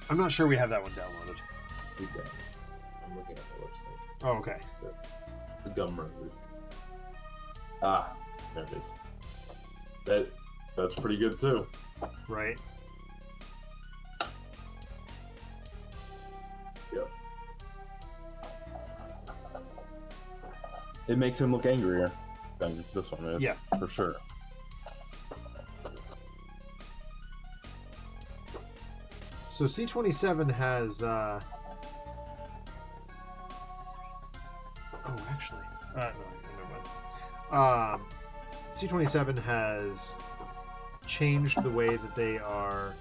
I'm not sure we have that one downloaded. We don't. I'm looking at the website. Oh, okay. The Gumroad. Ah, there it is. That's pretty good too. Right. Yep. It makes him look angrier than this one is. Yeah. For sure. So C27 has oh, actually, no, never mind. C27 has changed the way that they are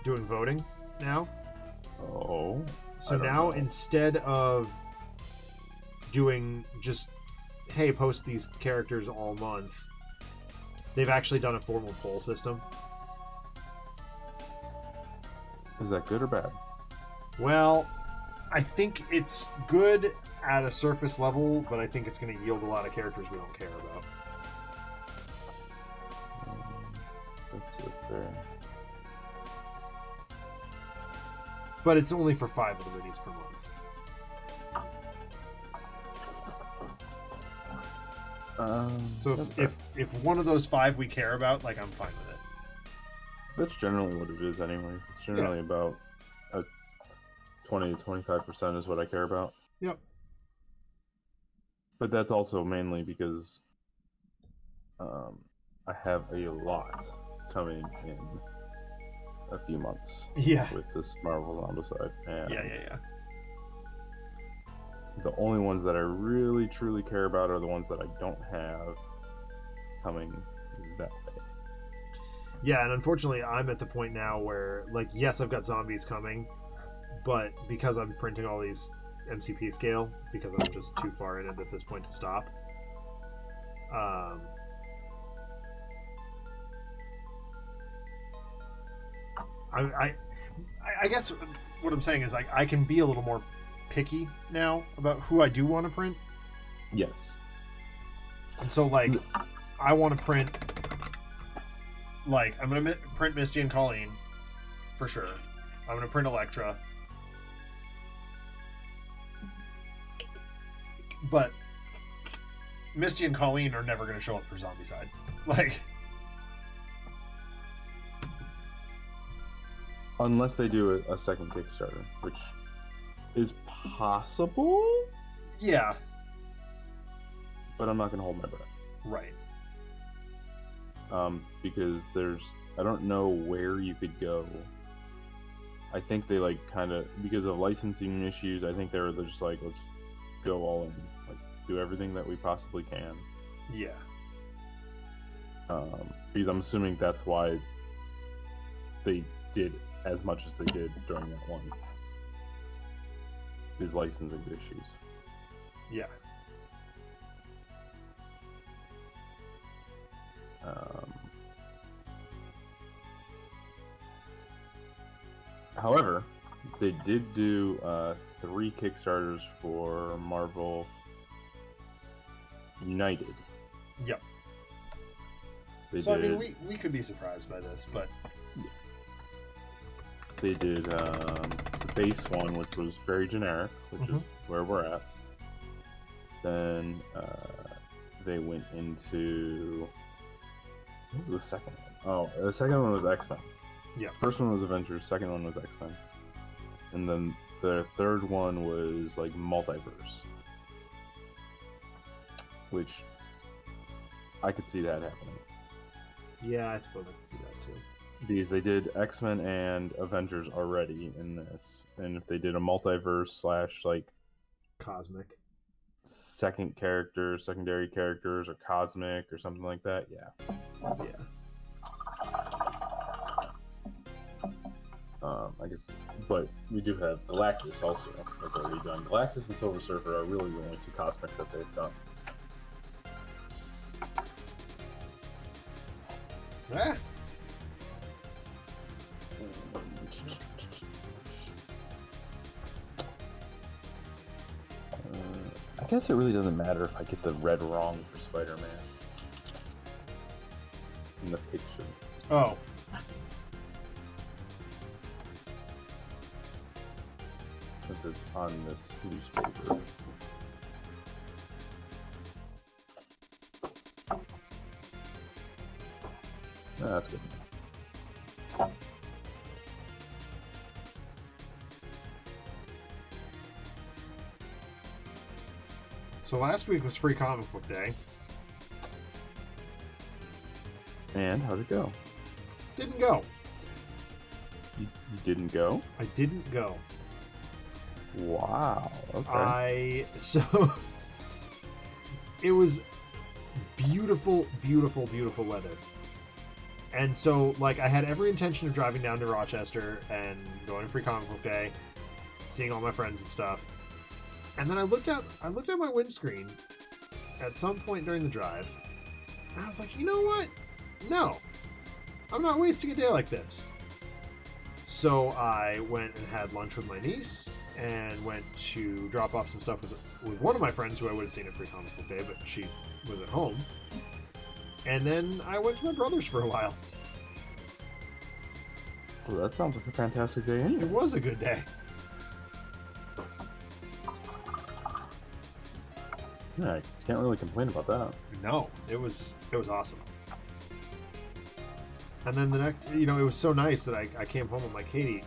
doing voting now. Oh. So now instead of doing just, hey, post these characters all month, they've actually done a formal poll system. Is that good or bad? Well, I think it's good at a surface level, but I think it's going to yield a lot of characters we don't care about. That's fair. But it's only for 5 of the minis per month. So if one of those 5 we care about, like, I'm fine with it. That's generally what it is anyways. It's generally about 20 to 25% is what I care about. Yep. But that's also mainly because I have a lot coming in a few months. Yeah. With this Marvel Zombicide. And Yeah. the only ones that I really truly care about are the ones that I don't have coming that way. Yeah, and unfortunately, I'm at the point now where, like, yes, I've got zombies coming, but because I'm printing all these MCP scale, because I'm just too far in it at this point to stop, I guess what I'm saying is I can be a little more picky now about who I do want to print. Yes. And so, like, I want to print... Like, I'm going to print Misty and Colleen, for sure. I'm going to print Elektra. But Misty and Colleen are never going to show up for Zombicide. Like... Unless they do a second Kickstarter, which is possible? Yeah. But I'm not going to hold my breath. Right. Because I don't know where you could go. I think they because of licensing issues, I think they're just like, let's go all in, like do everything that we possibly can. Yeah. Because I'm assuming that's why they did as much as they did during that one. Is licensing issues. Yeah. However, they did do 3 Kickstarters for Marvel United. Yep. I mean, we could be surprised by this, but... Yeah. They did the base one, which was very generic, which is where we're at. Then they went into... What was the second one? Oh, the second one was X-Men. Yeah. First one was Avengers, second one was X-Men. And then the third one was like Multiverse. Which I could see that happening. Yeah, I suppose I can see that too. Because they did X-Men and Avengers already in this. And if they did a multiverse / like Cosmic. secondary characters, or cosmic or something like that, yeah. I guess, but we do have Galactus also. That's already done. Galactus and Silver Surfer are really the only two cosmics that they've done. Ah. I guess it really doesn't matter if I get the red wrong for Spider-Man in the picture. Oh. Since it's on this newspaper. That's good. So last week was Free Comic Book Day. And how'd it go? Didn't go. You didn't go? I didn't go. Wow. Okay. So it was beautiful, beautiful, beautiful weather. And so, like, I had every intention of driving down to Rochester and going to Free Comic Book Day, seeing all my friends and stuff. And then I looked at my windscreen at some point during the drive, and I was like, you know what? No, I'm not wasting a day like this. So I went and had lunch with my niece, and went to drop off some stuff with one of my friends who I would have seen at Free Comic Book Day, but she was at home. And then I went to my brother's for a while. Well, that sounds like a fantastic day anyway. It was a good day. Yeah, I can't really complain about that. No, it was awesome. And then the next, it was so nice that I came home with my Katie.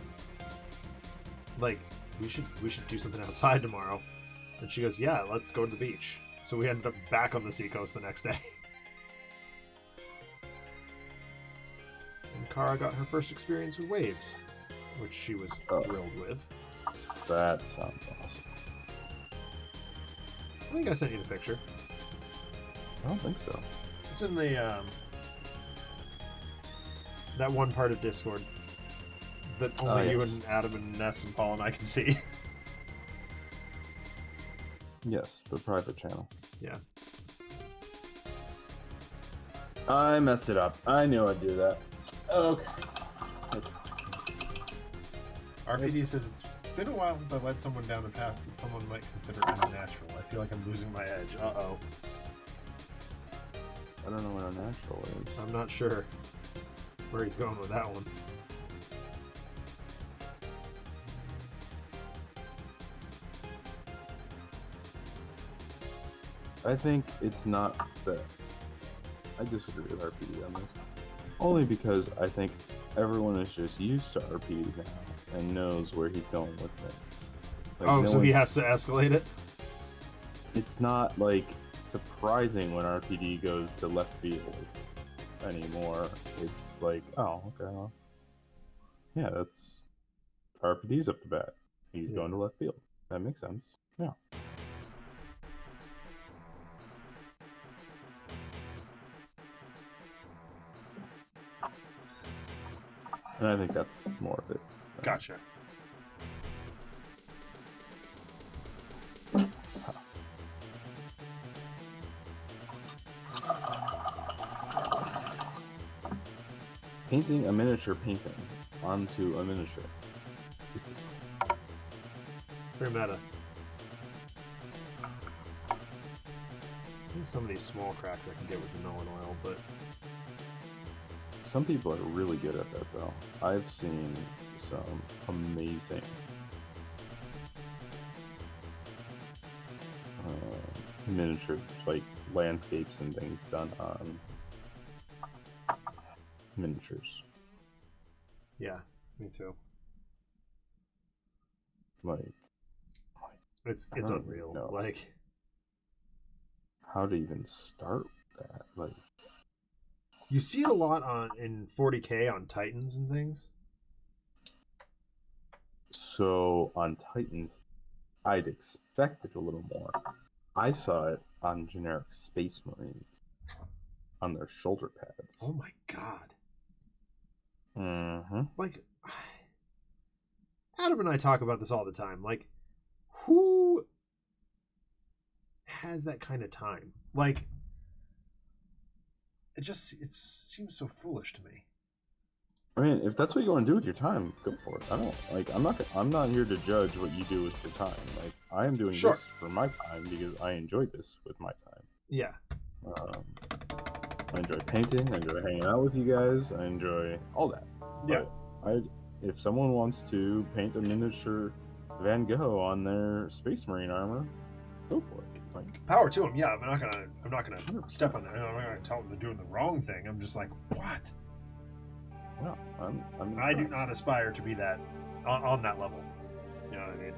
Like, we should do something outside tomorrow. And she goes, yeah, let's go to the beach. So we ended up back on the seacoast the next day. And Kara got her first experience with waves, which she was thrilled with. That sounds awesome. I think I sent you the picture. I don't think so. It's in the that one part of Discord that only you and Adam and Ness and Paul and I can see. Yes, the private channel. Yeah. I messed it up. I knew I'd do that. Okay. RPD says it's been a while since I led someone down the path that someone might consider unnatural. I feel like I'm losing my edge. Uh-oh. I don't know what unnatural is. I'm not sure where he's going with that one. I think it's not that. I disagree with RPD on this. Only because I think everyone is just used to RPD now and knows where he's going with things. Like, so he has to escalate it? It's not, like, surprising when RPD goes to left field anymore. It's like, oh, okay, well, yeah, that's... RPD's up to bat. He's going to left field. That makes sense. Yeah. And I think that's more of it. Gotcha. Painting a miniature painting onto a miniature. Very meta. I think some of these small cracks I can get with the melon oil, but... Some people are really good at that, though. I've seen some amazing miniature, like, landscapes and things done on miniatures. Yeah, me too. Like, it's unreal. Know. Like, how to even start with that? Like, you see it a lot in 40K on Titans and things. So on Titans, I'd expect it a little more. I saw it on generic Space Marines on their shoulder pads. Oh my god. Mm-hmm. Like, Adam and I talk about this all the time. Like, who has that kind of time? Like, it seems so foolish to me. I mean, if that's what you want to do with your time, go for it. I don't like. I'm not here to judge what you do with your time. Like, I am doing this for my time because I enjoy this with my time. Yeah. I enjoy painting. I enjoy hanging out with you guys. I enjoy all that. Yeah. But if someone wants to paint a miniature Van Gogh on their Space Marine armor, go for it. Like, power to them. Yeah, I'm not gonna step on that. I'm not gonna tell them they're doing the wrong thing. I'm just like, what? No, I do not aspire to be that on that level. You know what I mean?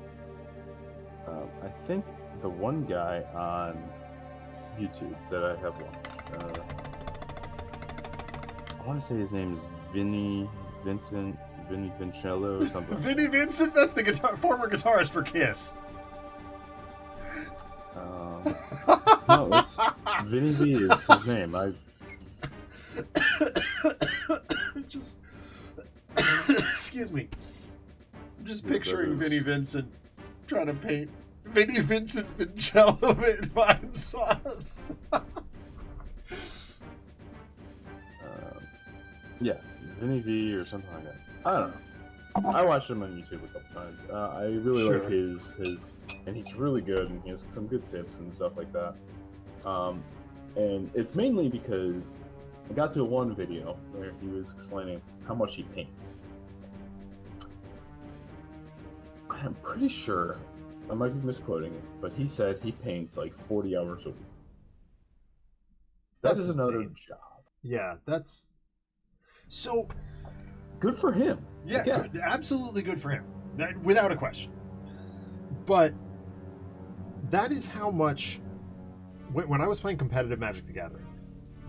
I think the one guy on YouTube that I have watched, I want to say his name is Vinny Vincello or something. Vinny Vincent? That's the former guitarist for Kiss. No, it's Vinny V is his name. Just excuse me. I'm just picturing Vinny Vincent trying to paint Vinny Vincent Vincello with vine sauce. Yeah, Vinny V or something like that. I don't know. I watched him on YouTube a couple times. I really like his, and he's really good, and he has some good tips and stuff like that. And it's mainly because I got to one video where he was explaining how much he paints. I'm pretty sure, I might be misquoting it, but he said he paints like 40 hours a week. That is another job. Yeah, that's so good for him. Yeah, good, absolutely good for him, without a question. But that is how much. When I was playing competitive Magic the Gathering,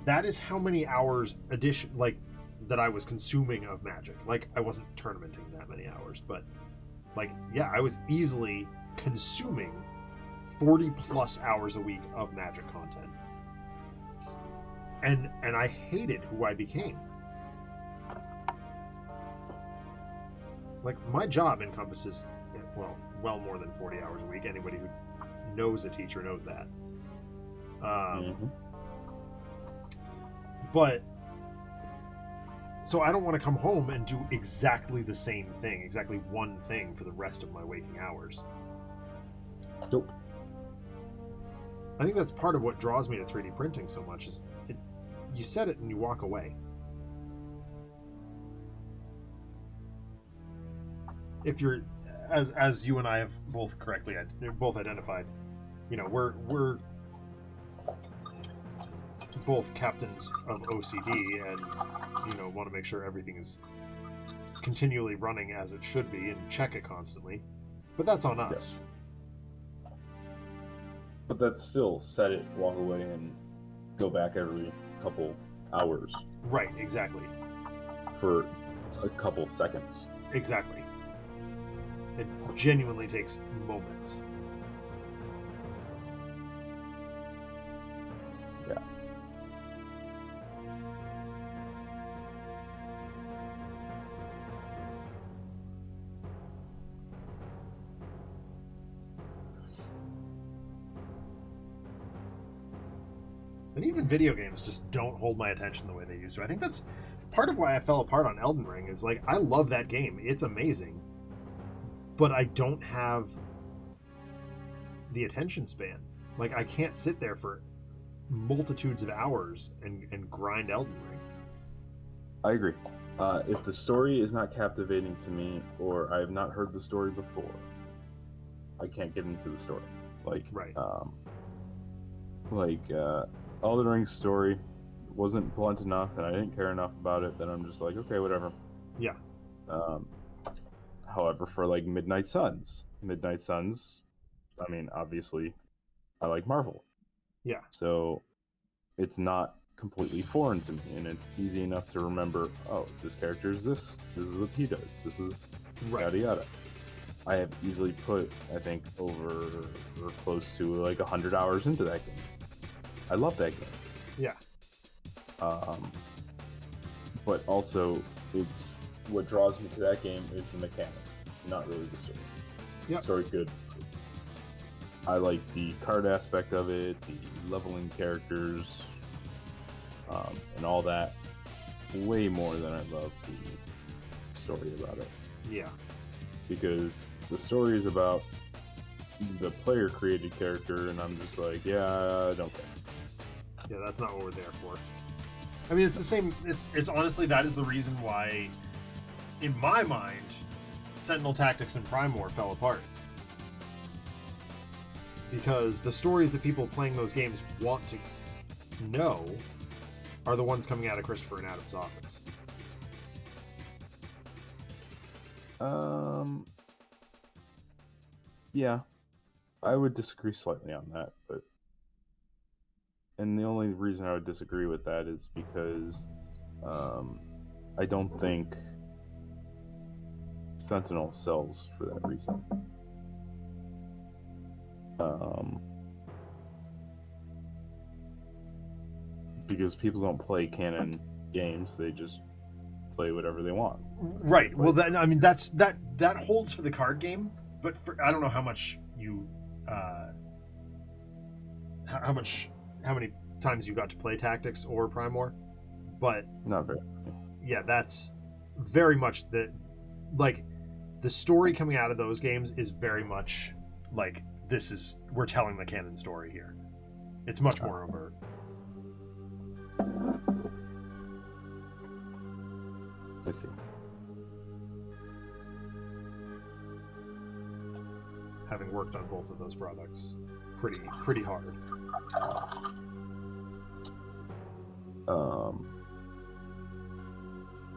that is how many hours that I was consuming of Magic. Like, I wasn't tournamenting that many hours, but I was easily consuming 40 plus hours a week of Magic content. And I hated who I became. Like, my job encompasses, well more than 40 hours a week. Anybody who knows a teacher knows that. But so I don't want to come home and do exactly the same thing, exactly one thing for the rest of my waking hours. Nope. I think that's part of what draws me to 3D printing so much is you set it and you walk away. If you're, as you and I have both identified, we're both captains of OCD and want to make sure everything is continually running as it should be and check it constantly. But that's on us. Yeah. But that's still set it, walk away, and go back every couple hours. Right, exactly. For a couple seconds. Exactly. It genuinely takes moments. Yeah. And even video games just don't hold my attention the way they used to. I think that's part of why I fell apart on Elden Ring is I love that game. It's amazing. But I don't have the attention span. I can't sit there for multitudes of hours and grind Elden Ring. I agree. If the story is not captivating to me, or I have not heard the story before, I can't get into the story. Right. Elden Ring's story wasn't blunt enough, and I didn't care enough about it that I'm just like, okay, whatever. Yeah. However, for Midnight Suns, I mean, obviously, I like Marvel. Yeah. So it's not completely foreign to me, and it's easy enough to remember, oh, this character is this is what he does, this is yada yada. I have easily put, I think, over or close to like 100 hours into that game. I love that game. Yeah. But also, it's what draws me to that game is the mechanics, not really the story. Yep. The story's good. I like the card aspect of it, the leveling characters, and all that way more than I love the story about it. Yeah. Because the story is about the player created character, and I'm just like, yeah, I don't care. Yeah, that's not what we're there for. I mean, it's the same. It's honestly, that is the reason why, in my mind, Sentinel Tactics and Prime War fell apart. Because the stories that people playing those games want to know are the ones coming out of Christopher and Adam's office. Yeah, I would disagree slightly on that, and the only reason I would disagree with that is because I don't think Sentinel sells for that reason. Because people don't play canon games; they just play whatever they want. Right. Well, that holds for the card game, but I don't know how much you, how many times you got to play Tactics or Prime War, but not very. Yeah, that's very much the story coming out of those games is very much like we're telling the canon story here. It's much more overt. I see. Having worked on both of those products pretty hard.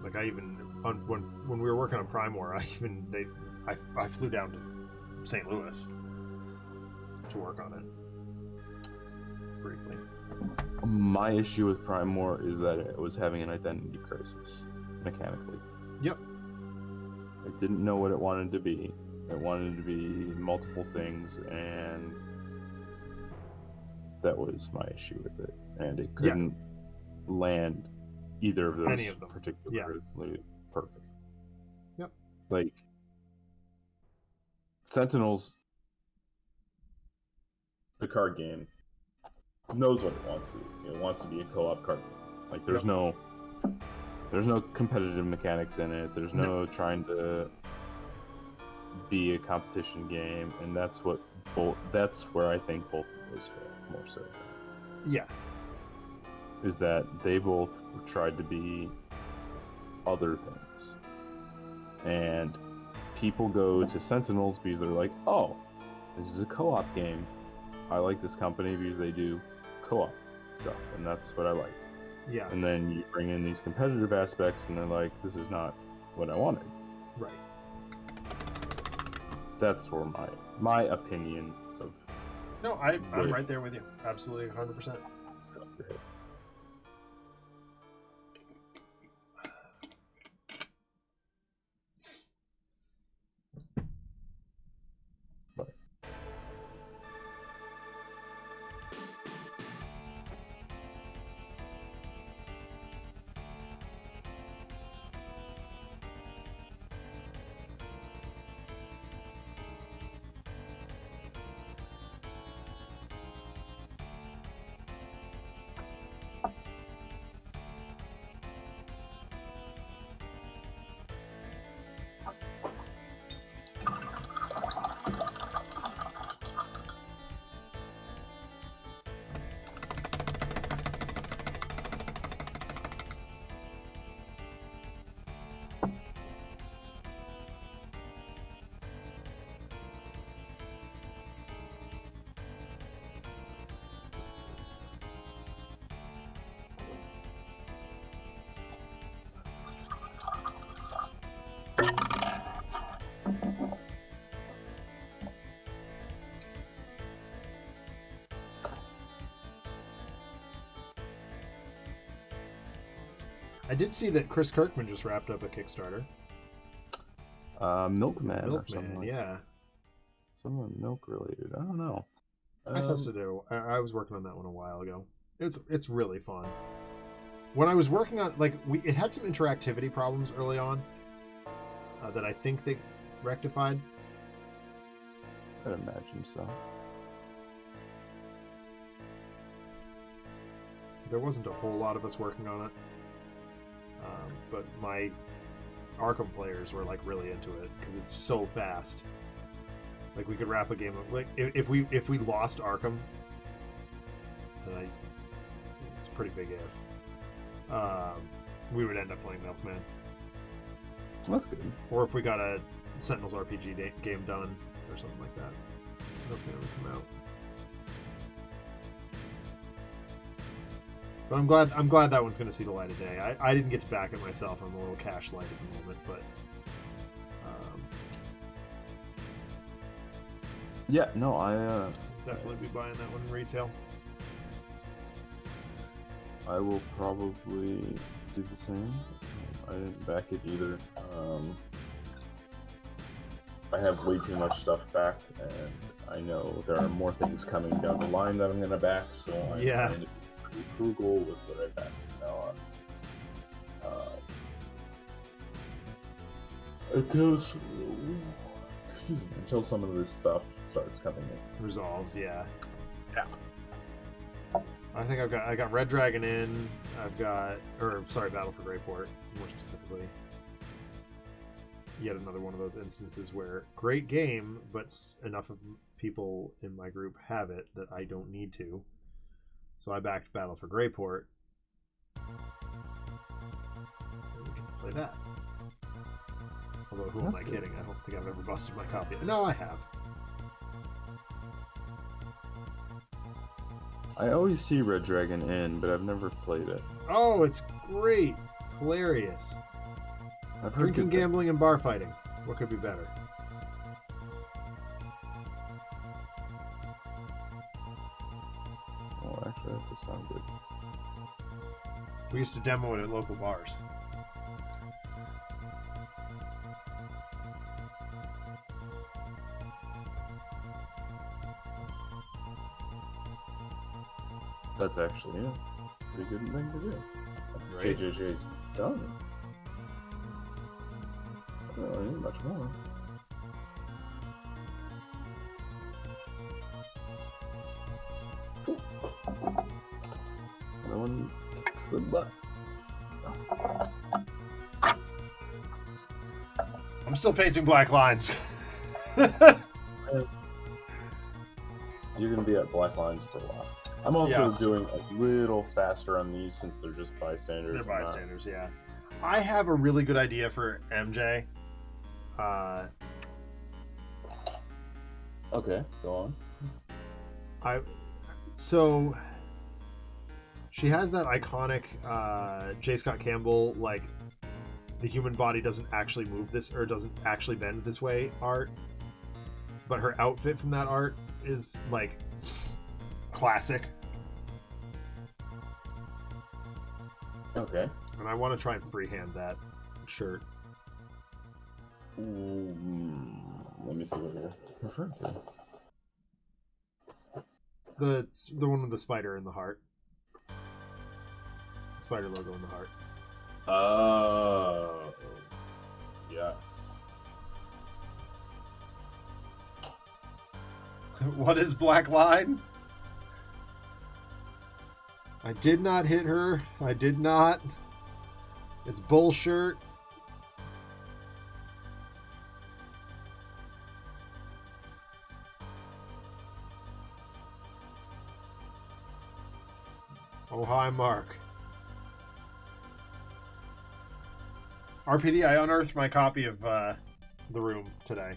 Like I even when we were working on Prime War, I flew down to St. Louis to work on it briefly. My issue with Prime War is that it was having an identity crisis mechanically. Yep. It didn't know what it wanted to be. It wanted to be multiple things, and that was my issue with it. And it couldn't land either of those Any of them. particularly perfect. Yep. Like Sentinels, the card game, knows what it wants to do. It wants to be a co-op card game. Like there's no competitive mechanics in it. There's no trying to be a competition game, and that's where I think both of those fail more so. Yeah. Is that they both tried to be other things. And people go to Sentinels because they're like, oh, this is a co-op game. I like this company because they do co-op stuff, and that's what I like. Yeah. And then you bring in these competitive aspects, and they're like, this is not what I wanted. Right. That's where my opinion of... No, I'm right there with you. Absolutely, 100%. I did see that Chris Kirkman just wrapped up a Kickstarter. Milkman or something Milkman, like yeah. something milk related. I don't know. I tested it. I was working on that one a while ago. It's really fun. When I was working on it had some interactivity problems early on that I think they rectified. I'd imagine so. There wasn't a whole lot of us working on it, but my Arkham players were like really into it because it's so fast. Like we could wrap a game of like if we lost Arkham, then it's a pretty big if. We would end up playing Milkman. That's good. Or if we got a Sentinels RPG game done or something like that, Milkman would come out. But I'm glad that one's going to see the light of day. I didn't get to back it myself. I'm a little cash light at the moment, but yeah, no, I definitely be buying that one in retail. I will probably do the same. I didn't back it either. I have way too much stuff backed, and I know there are more things coming down the line that I'm going to back, so I'm trying to be pretty frugal with what I back from now on. Until some of this stuff starts coming in. Resolves, yeah. Yeah. I think I got Red Dragon in. Battle for Greyport, more specifically. Yet another one of those instances where great game, but enough of people in my group have it that I don't need to. So I backed Battle for Greyport. And we can play that. Although, who am I kidding? I don't think I've ever busted my copy. No, I have. I always see Red Dragon in, but I've never played it. Oh, it's great. It's hilarious. I've heard Drinking, gambling, and bar fighting. What could be better? Oh, actually, that does sound good. We used to demo it at local bars. That's actually a pretty good thing to do. Right? JJJ's done. I don't need much more. Cool. That one kicks the butt. I'm still painting black lines. You're gonna be at black lines for a while. I'm also doing a little faster on these since they're just bystanders. They're bystanders, yeah. I have a really good idea for MJ. Okay, go on. So she has that iconic J. Scott Campbell, like the human body doesn't actually move this or doesn't actually bend this way art, but her outfit from that art is like classic. Okay. And I want to try and freehand that shirt. Let me see what you're referring to. The one with the spider in the heart. Spider logo in the heart. Oh, yes. What is Black Line? I did not hit her. I did not. It's bullshit. Oh, hi, Mark. RPD, I unearthed my copy of The Room today.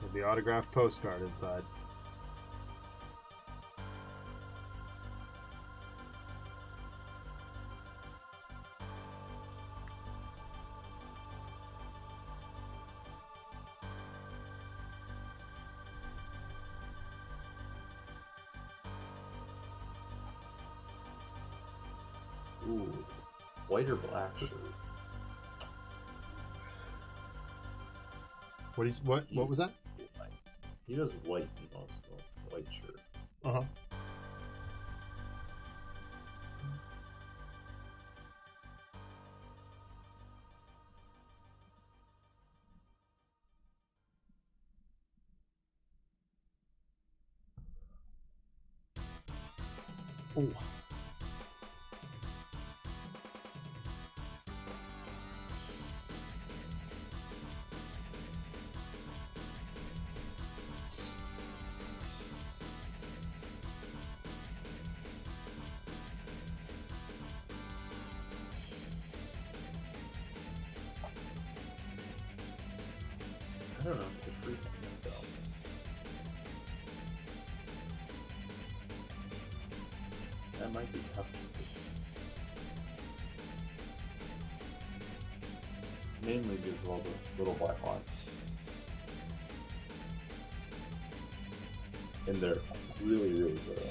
With the autographed postcard inside. Ooh, white or black shirt? What was that? He does white most, white shirt. Uh-huh. Oh. I don't know. Good for you. That might be tough. Mainly because of all the little black lines. And they're really, really good.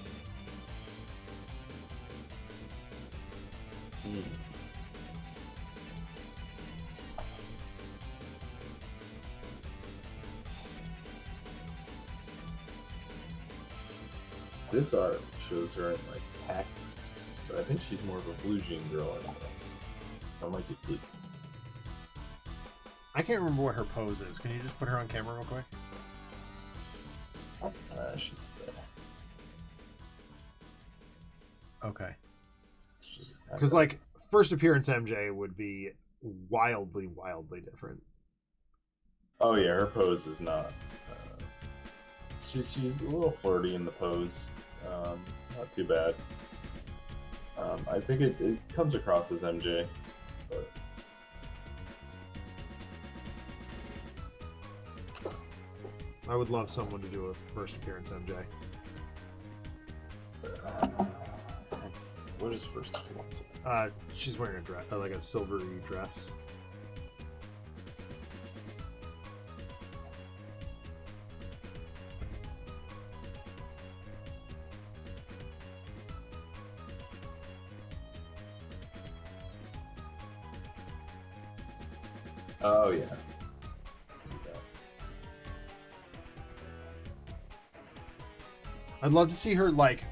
This art shows her in like khakis, but I think she's more of a blue jean girl in this. I might be blue. I can't remember what her pose is. Can you just put her on camera real quick? She's there. Okay. Because like first appearance MJ would be wildly different. Oh yeah, her pose is not. She's a little flirty in the pose. Not too bad. I think it comes across as MJ, but I would love someone to do a first appearance MJ. what is first appearance? She's wearing a dress, like a silvery dress. Oh yeah. I'd love to see her like.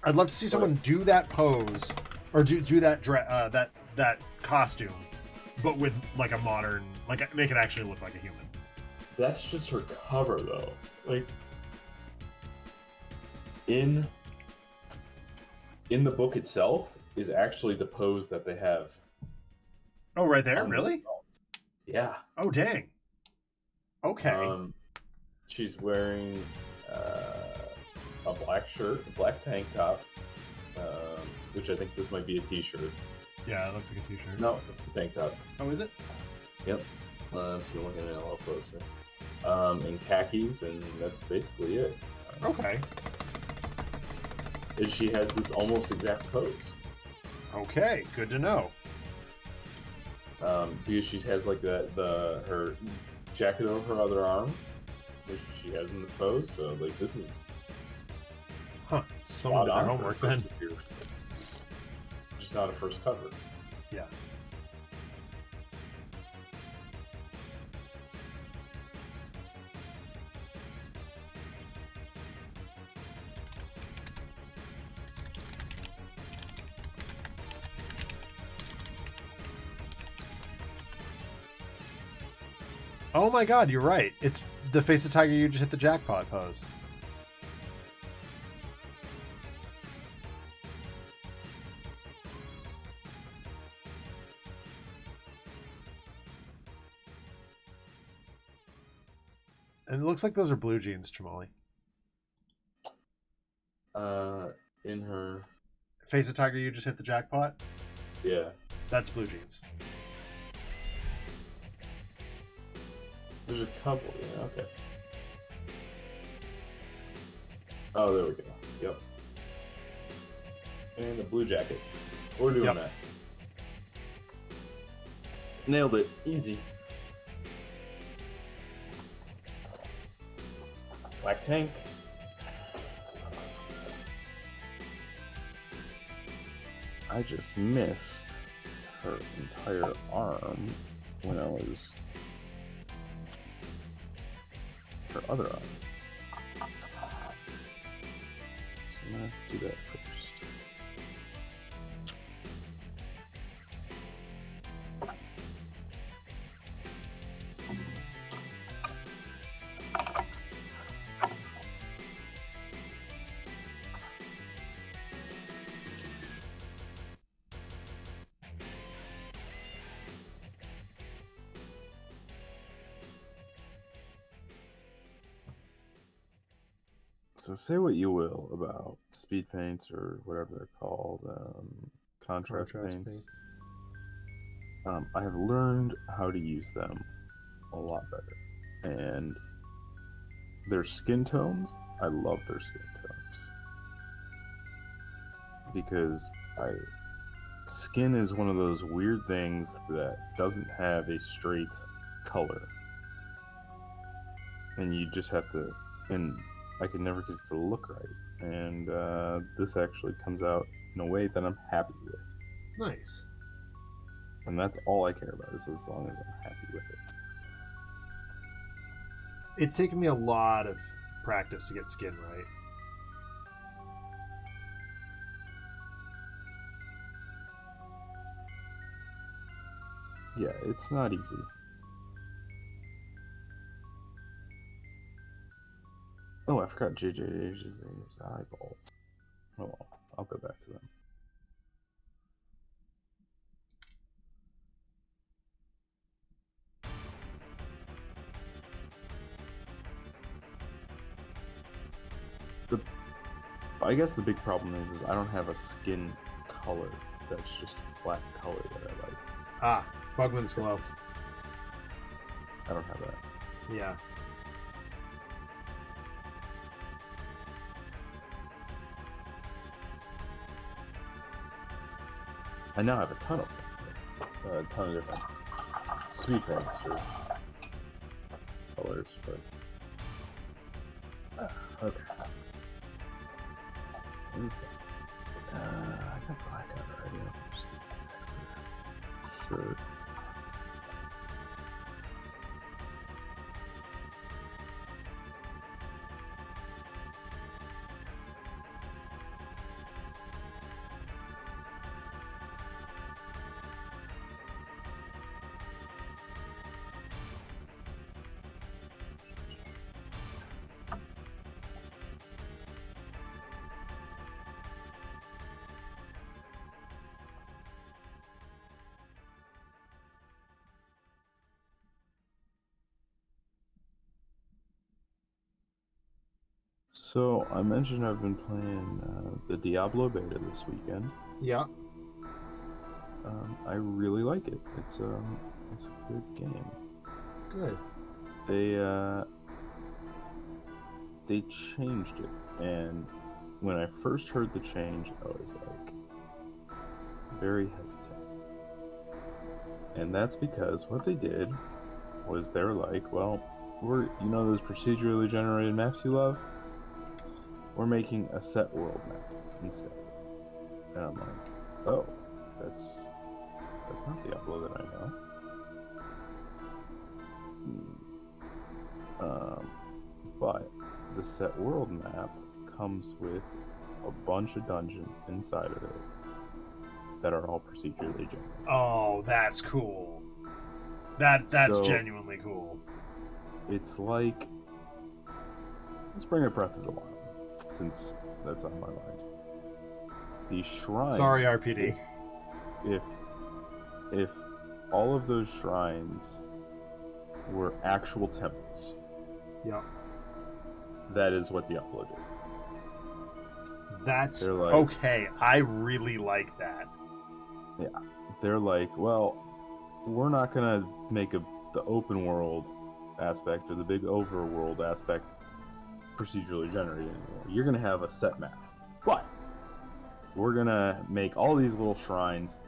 I'd love to see someone do that pose or do that that costume, but with like a modern, like make it actually look like a human. That's just her cover though. Like in the book itself is actually the pose that they have. Oh, right there, really? Yeah. Oh, dang. Okay. She's wearing a black shirt, a black tank top, which I think this might be a t-shirt. Yeah, it looks like a t-shirt. No, it's a tank top. Oh, is it? Yep. I'm still looking at it a little closer. In khakis, and that's basically it. Okay. And she has this almost exact pose. Okay, good to know. Because she has like her jacket over her other arm, which she has in this pose. So like this is someone did their homework then. Just not a first cover. Yeah. Oh my god, you're right. It's the face of tiger you just hit the jackpot pose. And it looks like those are blue jeans, Chamali. In her face of tiger you just hit the jackpot? Yeah. That's blue jeans. There's a couple, yeah, okay. Oh, there we go. Yep. And the blue jacket. We're doing that. Nailed it. Easy. Black tank. I I just missed her entire arm when I was her other arm. So I'm gonna have to do that first. So say what you will about speed paints or whatever they're called, contrast paints. I have learned how to use them a lot better. And their skin tones, I love their skin tones. Because skin is one of those weird things that doesn't have a straight color. And you just have to, and I could never get it to look right. And this actually comes out in a way that I'm happy with. Nice. And that's all I care about, is as long as I'm happy with it. It's taken me a lot of practice to get skin right. Yeah, it's not easy. Oh, I forgot JJ's eyeballs. Oh well, I'll go back to them. I guess the big problem is I don't have a skin color that's just a flat color that I like. Ah, Bugman's Glow. I don't have that. Yeah. I now have a ton of them. A ton of different speed paints or colors, but okay. I got black already. Sure. So I mentioned I've been playing the Diablo beta this weekend. Yeah. I really like it. It's a good game. Good. They changed it, and when I first heard the change, I was like very hesitant. And that's because what they did was they were like, well, those procedurally generated maps you love? We're making a set world map instead. And I'm like, oh, that's not the Diablo that I know. But the set world map comes with a bunch of dungeons inside of it that are all procedurally generated. Oh, that's cool. That's genuinely cool. It's like, let's bring up Breath of the Wild, since that's on my mind. The shrines. Sorry, RPD. If all of those shrines were actual temples. Yep. That is what Diablo did. That's okay. I really like that. Yeah. They're like, well, we're not gonna make the open world aspect or the big overworld aspect procedurally generated anymore. You're gonna have a set map. But we're gonna make all these little shrines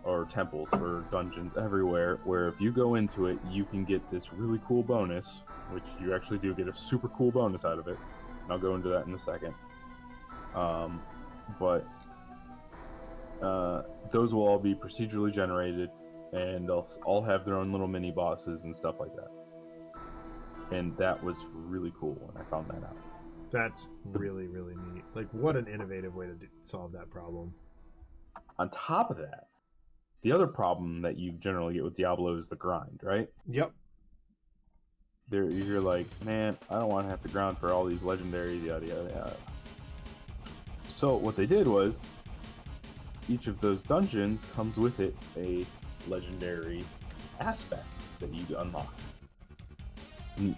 or temples or dungeons everywhere where if you go into it, you can get this really cool bonus, which you actually do get a super cool bonus out of it. And I'll go into that in a second. But those will all be procedurally generated, and they'll all have their own little mini bosses and stuff like that. And that was really cool when I found that out. That's really, really neat. Like, what an innovative way to solve that problem. On top of that, the other problem that you generally get with Diablo is the grind, right? Yep. You're like, man, I don't want to have to grind for all these legendaries, yada, yada, yada. So what they did was, each of those dungeons comes with it a legendary aspect that you unlock.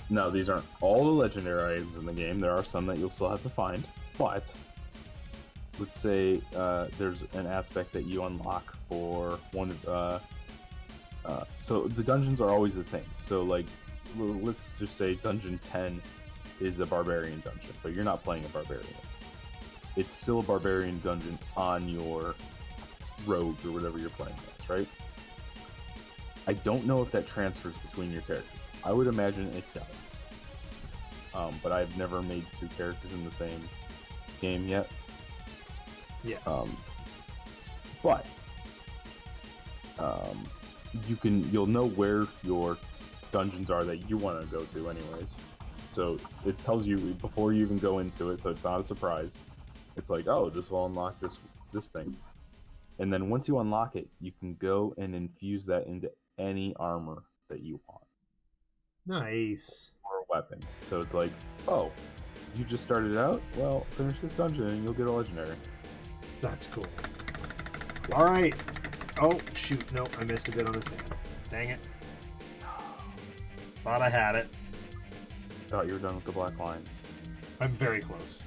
Now, these aren't all the legendary items in the game. There are some that you'll still have to find, but let's say there's an aspect that you unlock for one of... so the dungeons are always the same. So, like, let's just say Dungeon 10 is a barbarian dungeon, but you're not playing a barbarian. It's still a barbarian dungeon on your rogues or whatever you're playing as, right? I don't know if that transfers between your characters. I would imagine it does. But I've never made two characters in the same game yet. Yeah. But you'll know where your dungeons are that you want to go to anyways. So it tells you before you even go into it, so it's not a surprise. It's like, oh, this will unlock this thing. And then once you unlock it, you can go and infuse that into any armor that you want. Nice. Or a weapon. So it's like, oh, you just started out? Well, finish this dungeon and you'll get a legendary. That's cool. All right. Oh, shoot. No, I missed a bit on this hand. Dang it. Thought I had it. Thought you were done with the black lines. I'm very close.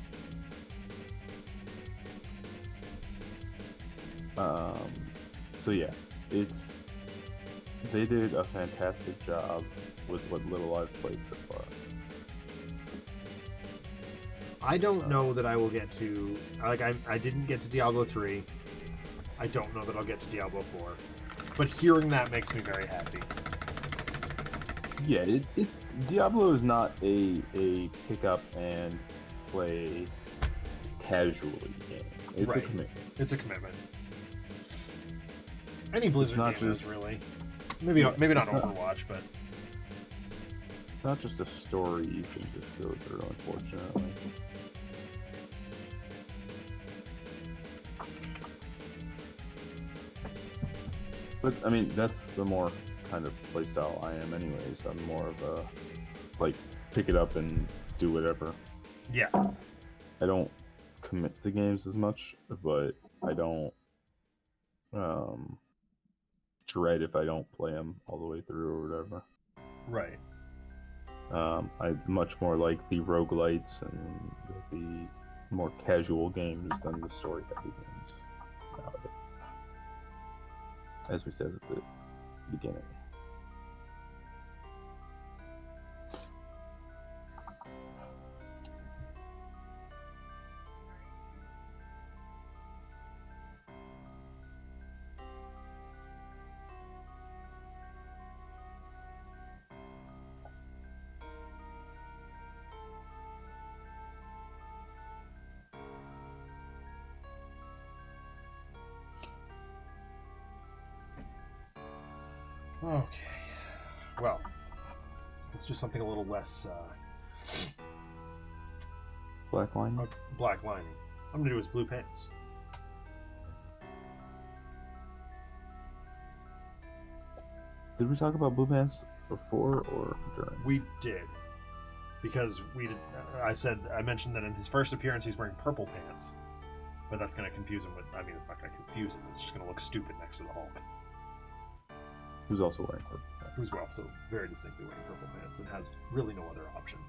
So yeah, they did a fantastic job with what little I've played so far. I don't know that I will get to... I didn't get to Diablo 3. I don't know that I'll get to Diablo 4. But hearing that makes me very happy. Yeah, Diablo is not a pick up and play casually game. It's right. A commitment. It's a commitment. Any Blizzard game just, is really. Maybe not Overwatch, but... It's not just a story you can just go through, unfortunately. But, I mean, that's the more kind of playstyle I am anyways. I'm more of a, like, pick it up and do whatever. Yeah. I don't commit to games as much, but I don't dread if I don't play them all the way through or whatever. Right. I much more like the roguelites and the more casual games than the story-heavy games nowadays. As we said at the beginning. Okay. Well, let's do something a little less Black lining? Black lining. I'm gonna do his blue pants. Did we talk about blue pants before or during? We did. Because I mentioned that in his first appearance he's wearing purple pants. But that's gonna confuse him with, it's not gonna confuse him, it's just gonna look stupid next to the Hulk. Who's also wearing purple pants. Who's also very distinctly wearing purple pants and has really no other option.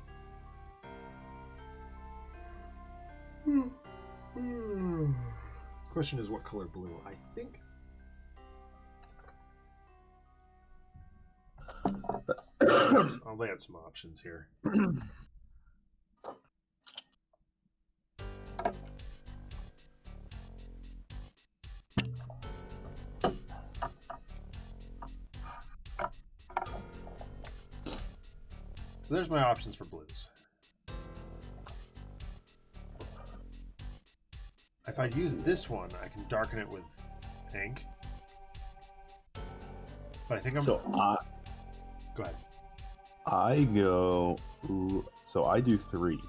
Question is, what color blue? I think... I'll lay out some options here. So there's my options for blues. If I use this one, I can darken it with ink. But I think I'm... Go ahead. So I do 3.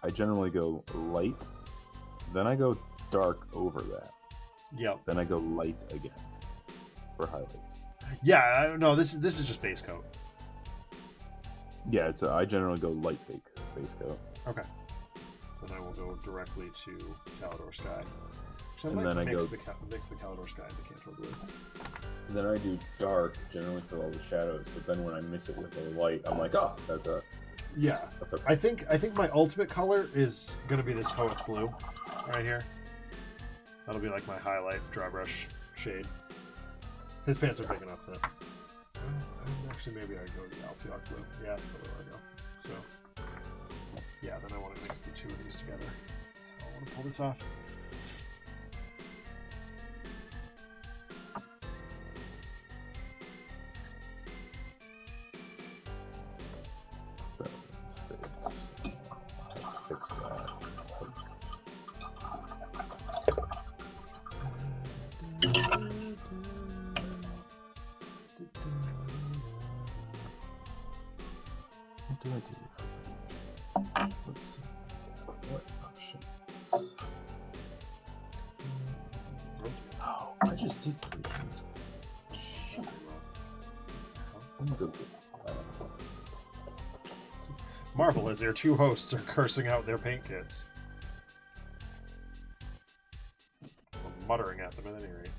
I generally go light, then I go dark over that. Yep. Then I go light again for highlights. Yeah, no, this is just base coat. Yeah, I generally go light base coat. Okay. Then I will go directly to Calidor Sky. So I And might then I mix go... the Calidor Sky into Cantor Blue. And then I do dark, generally for all the shadows, but then when I mix it with the light, I'm like, oh, that's a... Yeah. That's a... I think my ultimate color is going to be this Hoek Blue right here. That'll be like my highlight dry brush shade. His pants are big enough that... Actually, maybe I go to the Altioc Blue. Yeah, that's probably where I go. So, yeah, then I want to mix the two of these together. So I want to pull this off. Fix that. What do I do? Let's see. What options? Oh, I just did 3 things. Shit. I'm good. Marvel as their 2 hosts are cursing out their paint kits. Or muttering at them at any rate.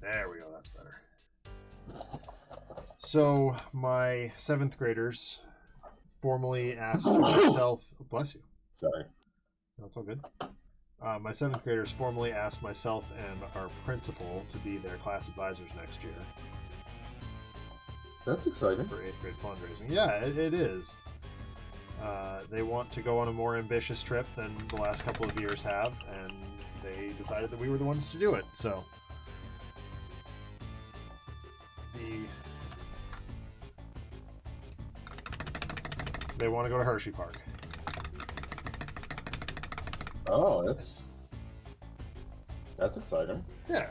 There we go, that's better. So, my 7th graders formally asked myself... Bless you. Sorry. That's all good. My 7th graders formally asked myself and our principal to be their class advisors next year. That's exciting. For 8th grade fundraising. Yeah, it is. They want to go on a more ambitious trip than the last couple of years have, and they decided that we were the ones to do it, so... They want to go to Hershey Park. Oh, that's exciting. Yeah.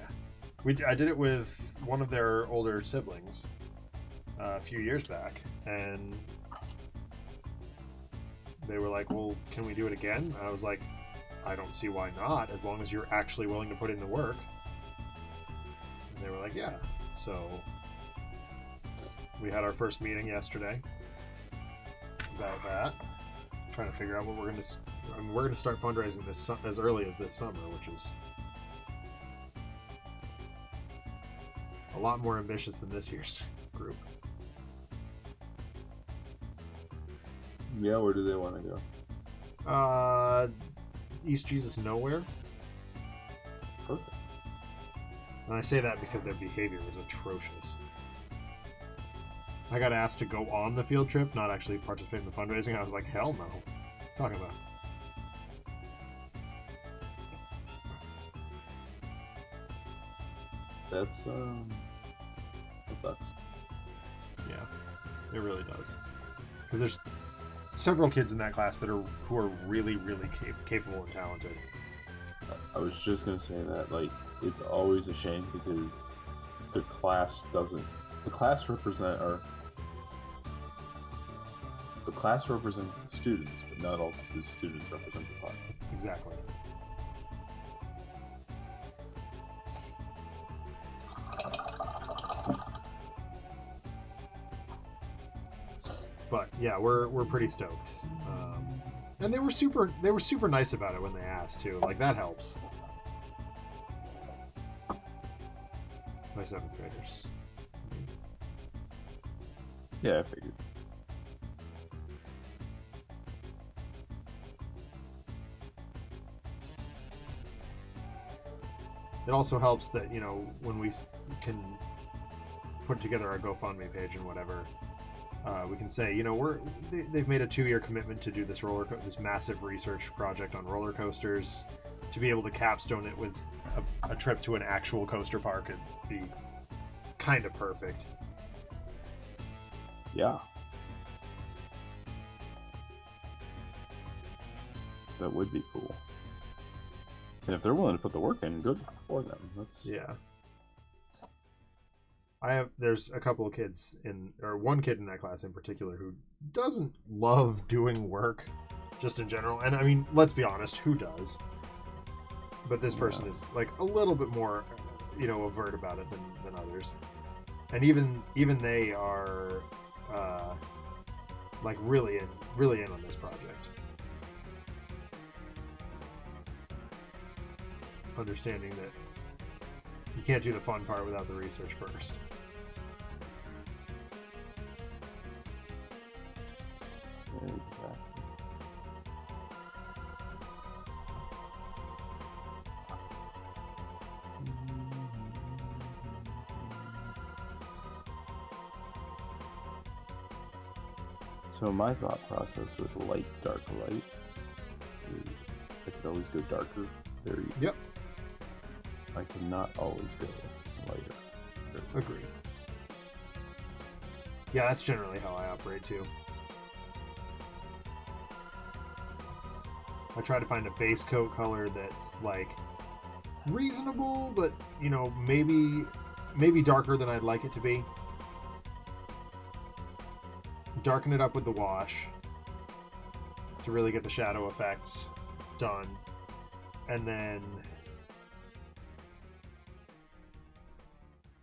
I did it with one of their older siblings a few years back, and they were like, well, can we do it again? And I was like, I don't see why not, as long as you're actually willing to put in the work. And they were like, yeah. So we had our first meeting yesterday about that, trying to figure out what we're going to... I mean, we're going to start fundraising this as early as this summer, which is a lot more ambitious than this year's group. Yeah, where do they want to go? East Jesus Nowhere. Perfect. And I say that because their behavior was atrocious. I got asked to go on the field trip, not actually participate in the fundraising. I was like, hell no. What are you talking about? That sucks. Yeah, it really does. Because there's several kids in that class who are really, really capable and talented. I was just gonna say that, like, it's always a shame because the class represents the students, but not all the students represent the class. Exactly. But yeah, we're pretty stoked, and they were super nice about it when they asked too. Like, that helps. My 7th graders. Yeah, I figured. It also helps that, you know, when we can put together our GoFundMe page and whatever, we can say, you know, they've made a 2-year commitment to do this massive research project on roller coasters, to be able to capstone it with a trip to an actual coaster park. It'd be kind of perfect. Yeah. That would be cool. And if they're willing to put the work in, good for them. Yeah. There's a couple of kids one kid in that class in particular who doesn't love doing work just in general. And I mean, let's be honest, who does? But this person is like a little bit more, overt about it than others. And even they are like really in on this project. Understanding that you can't do the fun part without the research first. Exactly. So my thought process with light, dark light is I could always go darker. Yep. I cannot always go lighter. Agreed. Yeah, that's generally how I operate too. I try to find a base coat color that's like reasonable, but maybe darker than I'd like it to be. Darken it up with the wash to really get the shadow effects done, and then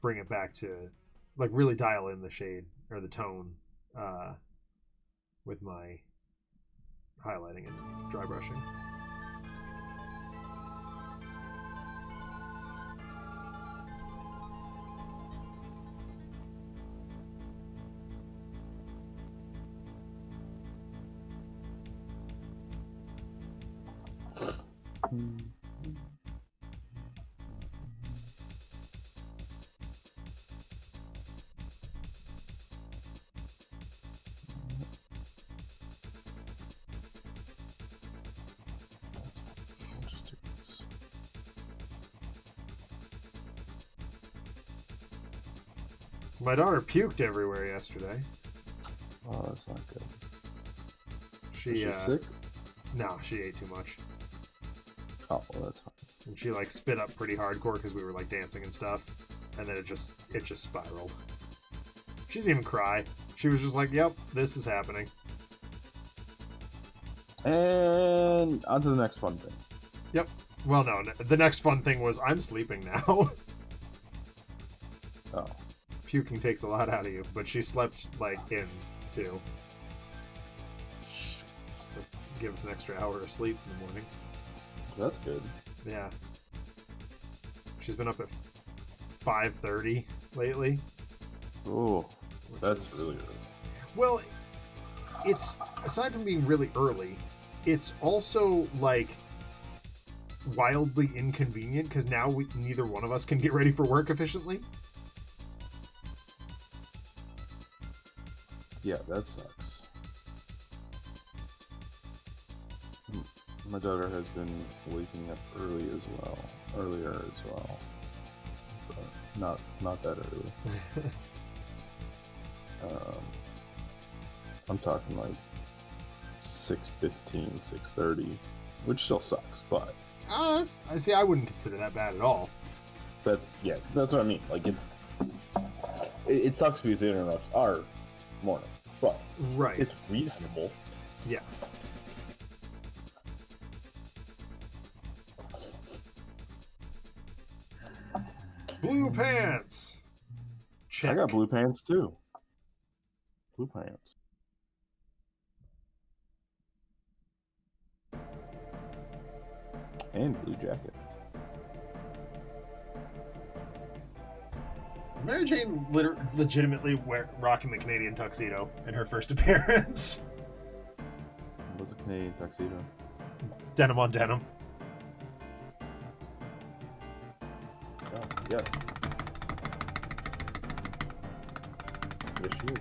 bring it back to like really dial in the shade or the tone with my highlighting and dry brushing. My daughter puked everywhere yesterday. Oh, that's not good. She sick? No, she ate too much. Oh, well, that's fine. And she like spit up pretty hardcore because we were like dancing and stuff, and then it just spiraled. She didn't even cry. She was just like, "Yep, this is happening." And on to the next fun thing. Yep. Well, no, the next fun thing was I'm sleeping now. Oh. Puking takes a lot out of you, but she slept like in too. So give us an extra hour of sleep in the morning. That's good. Yeah. She's been up at 5:30 lately. Oh, that's really early. Well, it's aside from being really early, it's also like wildly inconvenient because now neither one of us can get ready for work efficiently. Yeah, that sucks. My daughter has been waking up earlier as well, but not that early. I'm talking like 6:15, 6:30, which still sucks, but I see. I wouldn't consider that bad at all. that's what I mean. Like it sucks because it interrupts our morning, but right, it's reasonable. Yeah. Blue pants. Check. I got blue pants too. Blue pants. And blue jacket. Mary Jane legitimately rocking the Canadian tuxedo in her first appearance. What's a Canadian tuxedo? Denim on denim. Oh, yes. Yes, she is.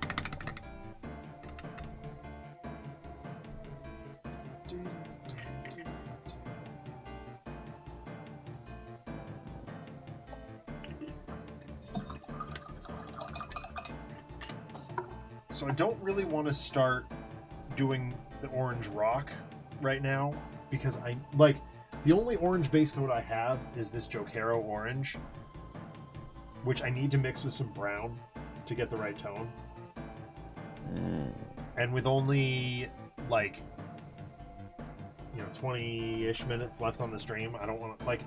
So I don't really want to start doing the orange rock right now because I like the only orange base coat I have is this Jokero orange, which I need to mix with some brown to get the right tone. And with only like 20-ish minutes left on the stream, I don't want to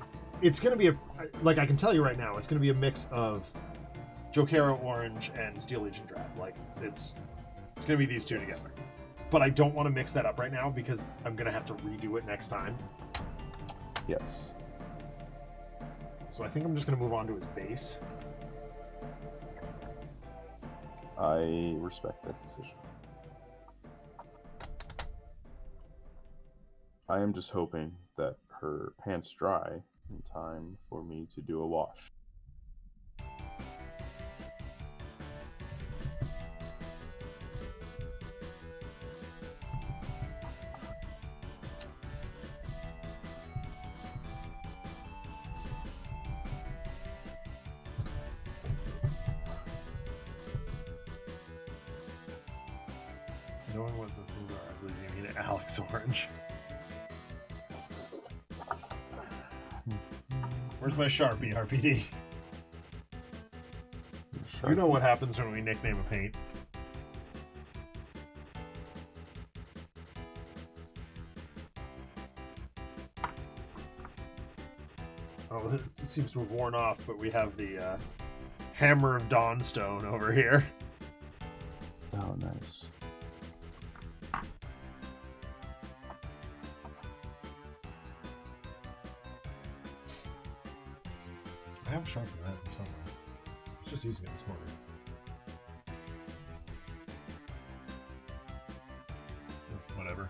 it's gonna be I can tell you right now, it's gonna be a mix of Jokero orange and Steel Legion Drab. It's gonna be these two together. But I don't want to mix that up right now because I'm gonna have to redo it next time. Yes. So I think I'm just gonna move on to his base. I respect that decision. I am just hoping that her pants dry in time for me to do a wash. Knowing what those things are, I believe you mean Alex Orange. Where's my Sharpie, RPD? You know what happens when we nickname a paint. Oh, it seems to have worn off, but we have the Hammer of Dawnstone over here. Oh, nice. I have a Sharpie right from somewhere. I was just using it this morning. Whatever.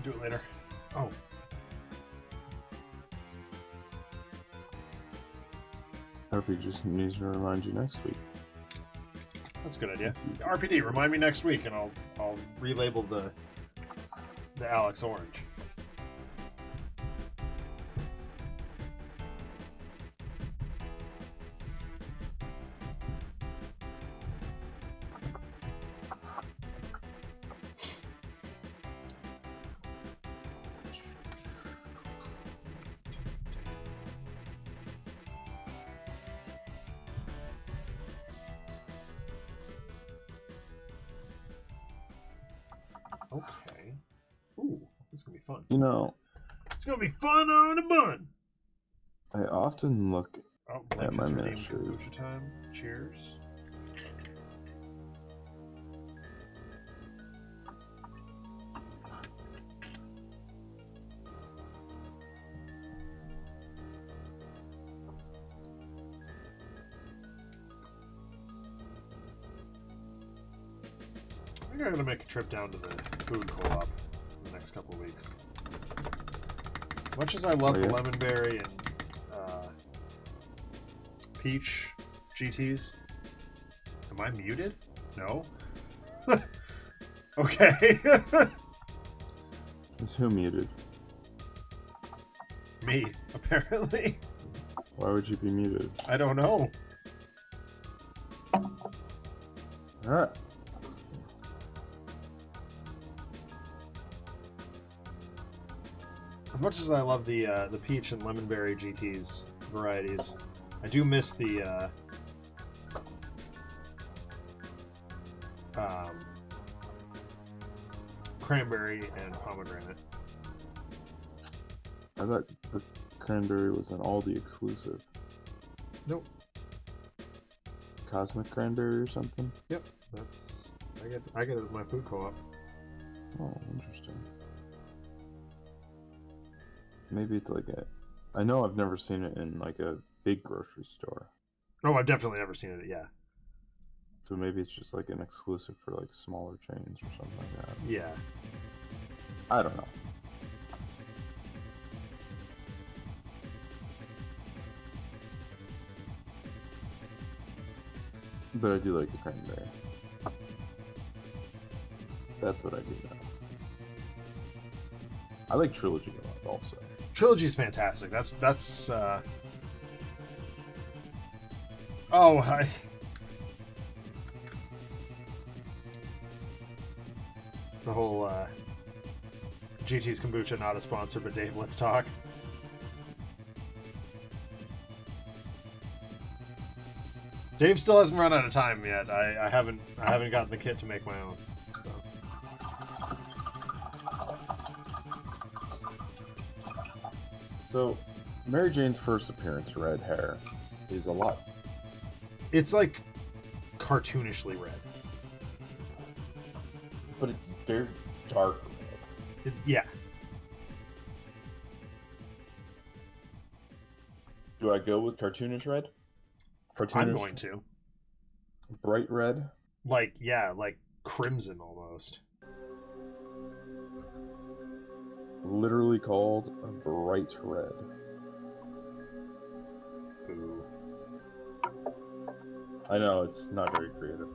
Do it later. Oh. RP just needs to remind you next week. That's a good idea. RPD, remind me next week, and I'll relabel the Alex Orange. Okay. Ooh, this is gonna be fun. You know, it's gonna be fun on a bun. I often look at my miniature. Kombucha time. Cheers. I think I'm gonna make a trip down to the food co-op in the next couple of weeks. Much as I love the Lemonberry and Peach GTs. Am I muted? No? Okay. Is who muted? Me, apparently. Why would you be muted? I don't know. Alright. As much as I love the Peach and Lemonberry GTs varieties, I do miss the cranberry and pomegranate. I thought the cranberry was an Aldi exclusive. Nope. Cosmic cranberry or something? Yep, I get it at my food co-op. Oh, interesting. Maybe it's like I know I've never seen it in like a big grocery store. Oh, I've definitely never seen it, yeah. So maybe it's just like an exclusive for like smaller chains or something like that. Yeah. I don't know. But I do like the cranberry. That's what I do now. I like Trilogy a lot also. Trilogy's fantastic. That's the whole GT's Kombucha, not a sponsor, but Dave, let's talk. Dave still hasn't run out of time yet. I haven't gotten the kit to make my own. So. So, Mary Jane's first appearance, red hair, is a lot. It's like cartoonishly red. But it's very dark red. It's yeah. Do I go with cartoonish red? Cartoonish, I'm going to. Bright red? Like crimson almost. Literally called a bright red. Ooh. I know, it's not very creative.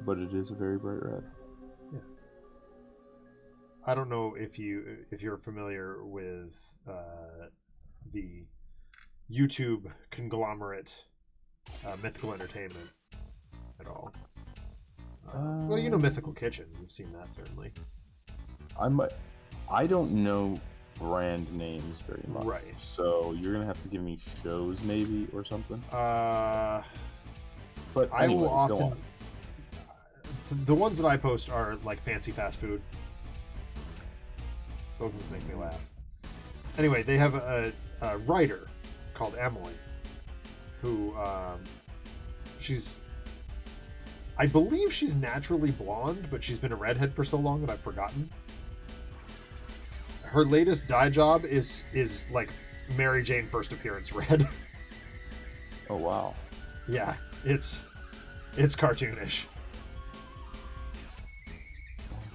But it is a very bright red. Yeah. I don't know if you're familiar with the YouTube conglomerate Mythical Entertainment at all. Well, you know Mythical Kitchen. You've seen that certainly. I don't know brand names very much. Right. So you're gonna have to give me shows maybe or something. But anyways, I will often. go on. So the ones that I post are like fancy fast food. Those ones make me laugh. Anyway, they have a writer called Emily, who I believe she's naturally blonde, but she's been a redhead for so long that I've forgotten. Her latest dye job is like Mary Jane first appearance red. Oh wow. Yeah, it's cartoonish.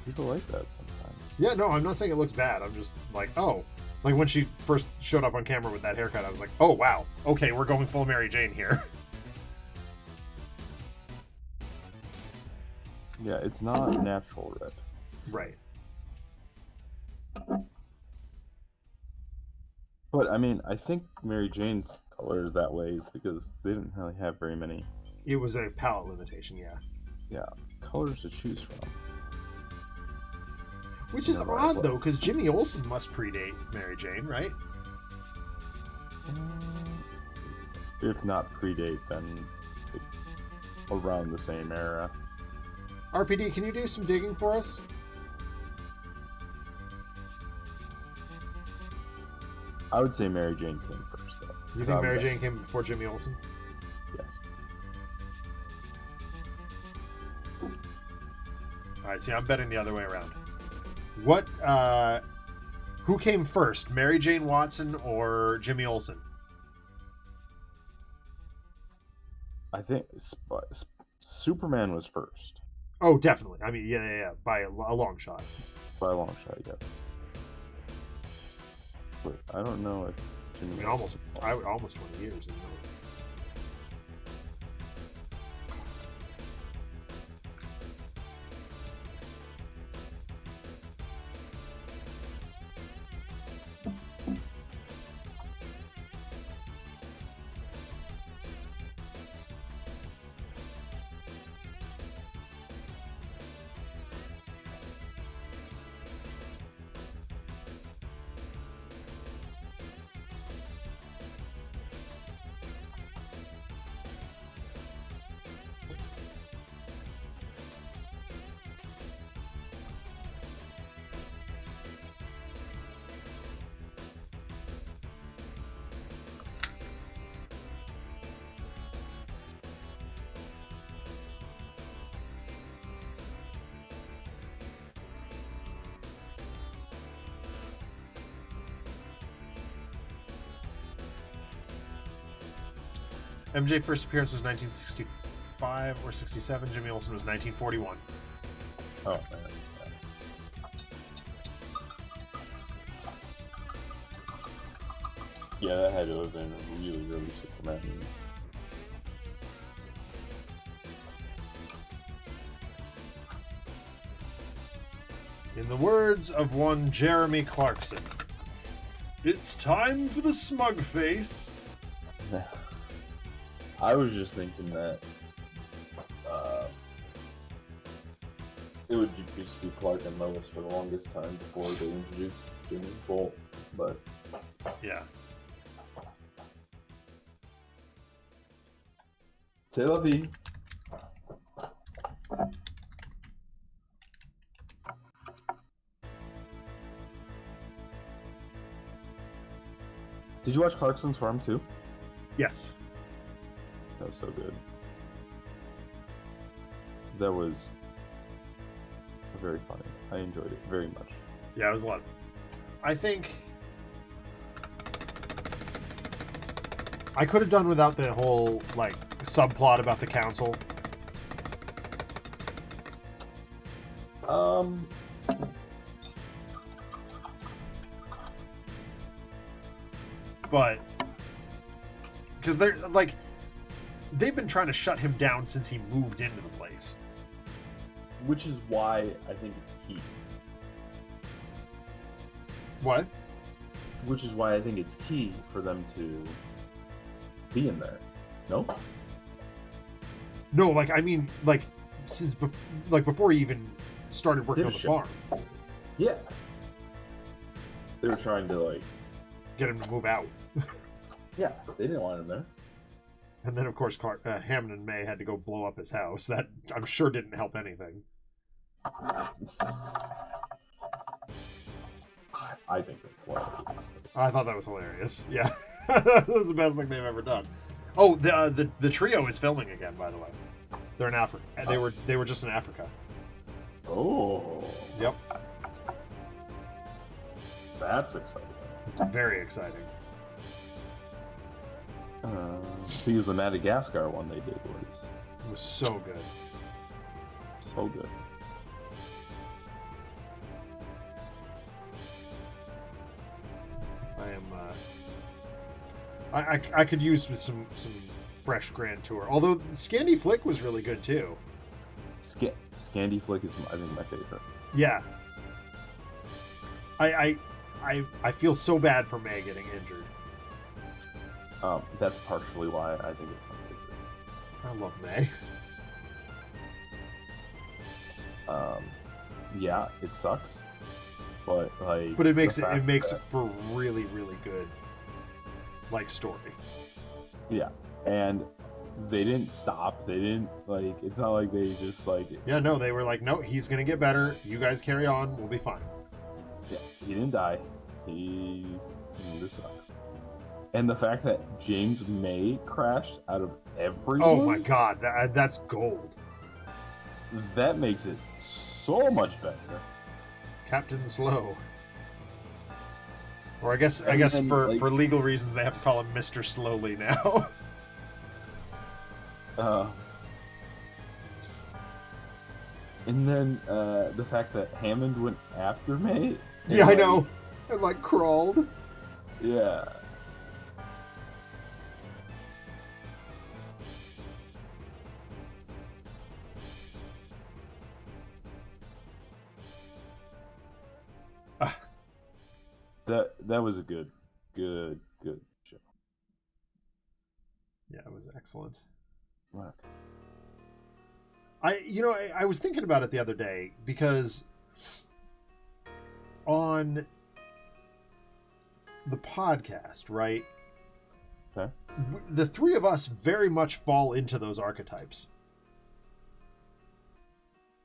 People like that sometimes. Yeah, no, I'm not saying it looks bad. I'm just like, oh. Like when she first showed up on camera with that haircut, I was like, oh wow, okay, we're going full Mary Jane here. Yeah, it's not natural red. Right. But I mean, I think Mary Jane's color is that way is because they didn't really have very many. It was a palette limitation, yeah. Yeah, colors to choose from. Which is odd, though, because Jimmy Olsen must predate Mary Jane, right? If not predate, then around the same era. RPD, can you do some digging for us? I would say Mary Jane came first, though. You think Mary Jane came before Jimmy Olsen? Yes. Alright, see, I'm betting the other way around. Who came first, Mary Jane Watson or Jimmy Olsen? I think Superman was first. Oh, definitely. I mean, yeah, by a long shot. By a long shot, yes. But I don't know if Jimmy. Almost 20 years. Isn't it? MJ first appearance was 1965 or 67. Jimmy Olsen was 1941. Oh, man. Yeah, that had to have been really, really Superman. In the words of one Jeremy Clarkson, it's time for the smug face. I was just thinking that It would just be Clark and Lois for the longest time before they introduced Jimmy Bolt, but Yeah. c'est la vie. Did you watch Clarkson's Farm too? Yes. That was so good. That was very funny. I enjoyed it very much. Yeah, it was a lot of fun. I think I could have done without the whole, like, subplot about the council. But because they're like, they've been trying to shut him down since he moved into the place. Which is why I think it's key. What? Which is why I think it's key for them to be in there. No? No, like, I mean, like, since before he even started working on the farm. Yeah. They were trying to, like, get him to move out. Yeah, they didn't want him there. And then, of course, Hammond and May had to go blow up his house. That, I'm sure, didn't help anything. I think that's hilarious. I thought that was hilarious. Yeah. That was the best thing they've ever done. Oh, the trio is filming again, by the way. They're in Africa. They were just in Africa. Oh. Yep. That's exciting. It's very exciting. Because the Madagascar one they did was so good. So good. I could use some fresh Grand Tour. Although Scandi Flick was really good too. Scandi Flick is, I think, my favorite. Yeah. I feel so bad for May getting injured. That's partially why I think it's my favorite. I love May. Yeah, it sucks, but like. But it makes it for really, really good, like, story. Yeah, and they didn't stop. They didn't, like. It's not like they just, like. Yeah, no, they were like, no, he's gonna get better. You guys carry on. We'll be fine. Yeah, he didn't die. This sucks. And the fact that James May crashed out of everyone. Oh my god, that's gold. That makes it so much better. Captain Slow. Or I guess for legal reasons they have to call him Mr. Slowly now. And then the fact that Hammond went after May. Yeah, I know. And like crawled. Yeah. That was a good show. Yeah, it was excellent. What? I was thinking about it the other day because on the podcast, right? Okay. The three of us very much fall into those archetypes.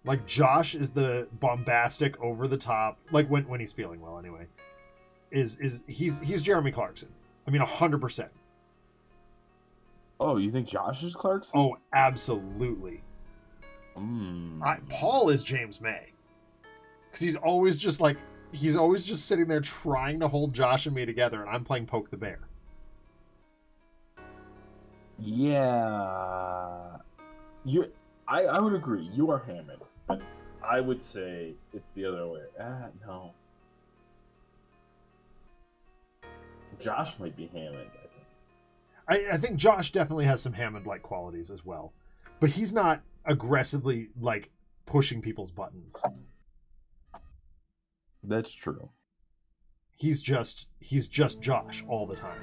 Like Josh is the bombastic, over the top, like when he's feeling well anyway. He's Jeremy Clarkson. I mean 100%. Oh, you think Josh is Clarkson? Oh, absolutely. Paul is James May. Because he's always just sitting there trying to hold Josh and me together, and I'm playing Poke the Bear. Yeah. I would agree. You are Hammond. But I would say it's the other way. No. Josh might be Hammond, I think. I think Josh definitely has some Hammond-like qualities as well. But he's not aggressively, like, pushing people's buttons. That's true. He's just Josh all the time.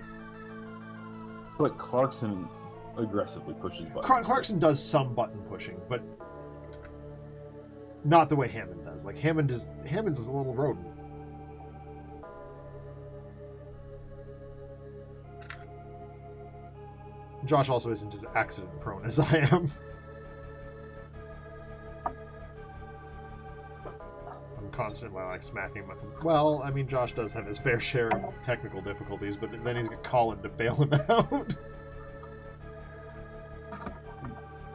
But Clarkson aggressively pushes buttons. Clarkson does some button pushing, but not the way Hammond does. Like Hammond's is a little rodent. Josh also isn't as accident prone as I am. I'm constantly like smacking my... Well, I mean, Josh does have his fair share of technical difficulties, but then he's got Colin to bail him out.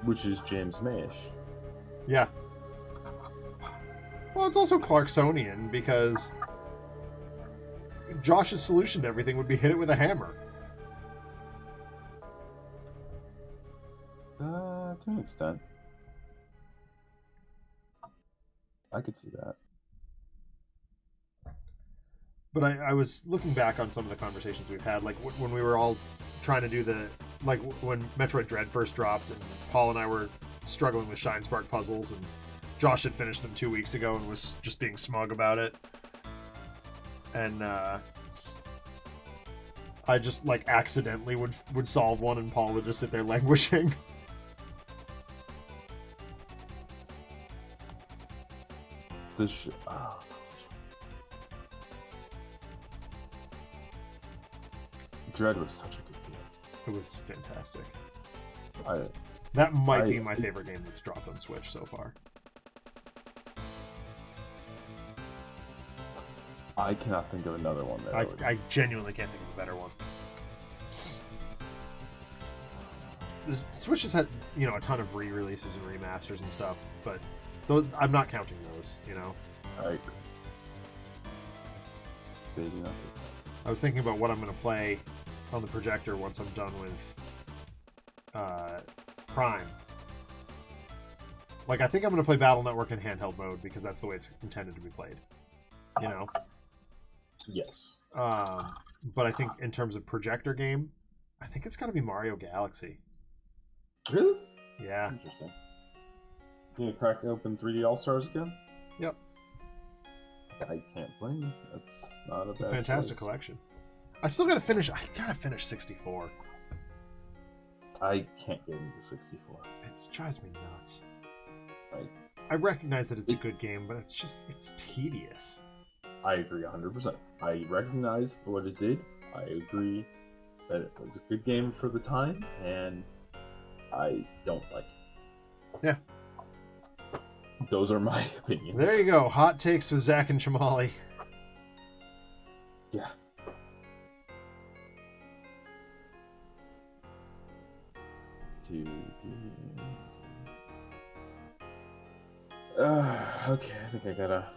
Which is James Mayish. Yeah. Well, it's also Clarksonian, because Josh's solution to everything would be hit it with a hammer. To an extent. I could see that. But I was looking back on some of the conversations we've had, like when we were all trying to do like when Metroid Dread first dropped, and Paul and I were struggling with Shine Spark puzzles, and Josh had finished them 2 weeks ago and was just being smug about it. And I just like accidentally would solve one, and Paul would just sit there languishing. This Dread was such a good game. It was fantastic. That might be my favorite game that's dropped on Switch so far. I cannot think of another one that I genuinely can't think of a better one. The Switch has had, a ton of re-releases and remasters and stuff, but those, I'm not counting those, I agree. They do not. I was thinking about what I'm going to play on the projector once I'm done with Prime. Like, I think I'm going to play Battle Network in handheld mode, because that's the way it's intended to be played. Yes. But I think in terms of projector game, I think it's got to be Mario Galaxy. Really? Yeah. Interesting. You gonna crack open 3D All-Stars again? Yep. I can't blame you. That's not It's a fantastic collection. I gotta finish 64. I can't get into 64. It drives me nuts. I recognize that it's a good game, but it's tedious. I agree 100%. I recognize what it did. I agree that it was a good game for the time, and I don't like it. Yeah. Those are my opinions. There you go. Hot takes with Zach and Shamali. Yeah. Okay, I think I gotta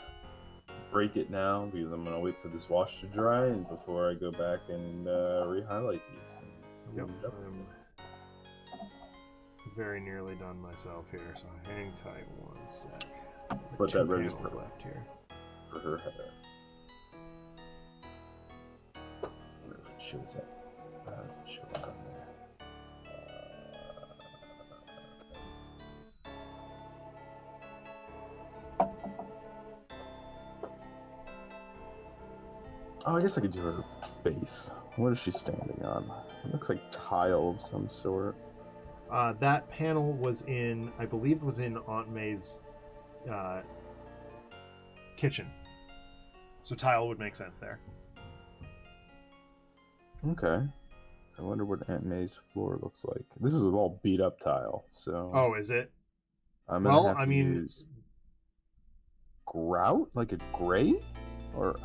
break it now, because I'm gonna wait for this wash to dry and before I go back and re-highlight these. Yep. I'm very nearly done myself here, so hang tight one sec. But that red is left here for her header. I wonder if it shows up. How does it show up on there? Oh, I guess I could do her base. What is she standing on? It looks like tile of some sort. That panel was I believe it was in Aunt May's kitchen. So tile would make sense there. Okay. I wonder what Aunt May's floor looks like. This is all beat up tile, so... Oh, is it? I'm gonna have to use grout? Like a gray? Or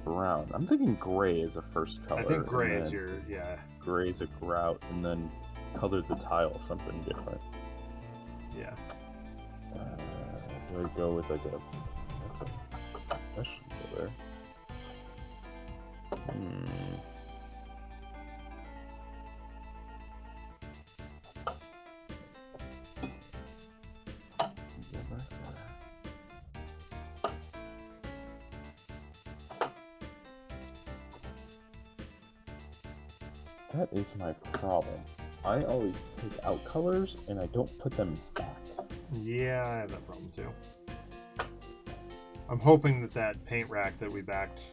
brown? I'm thinking gray is a first color. I think gray is your... Yeah. Gray is a grout, and then color the tile something different. Yeah. Do I go with like a... That's a question there. That is my problem. I always take out colors and I don't put them back. Yeah, I have that problem too. I'm hoping that paint rack that we backed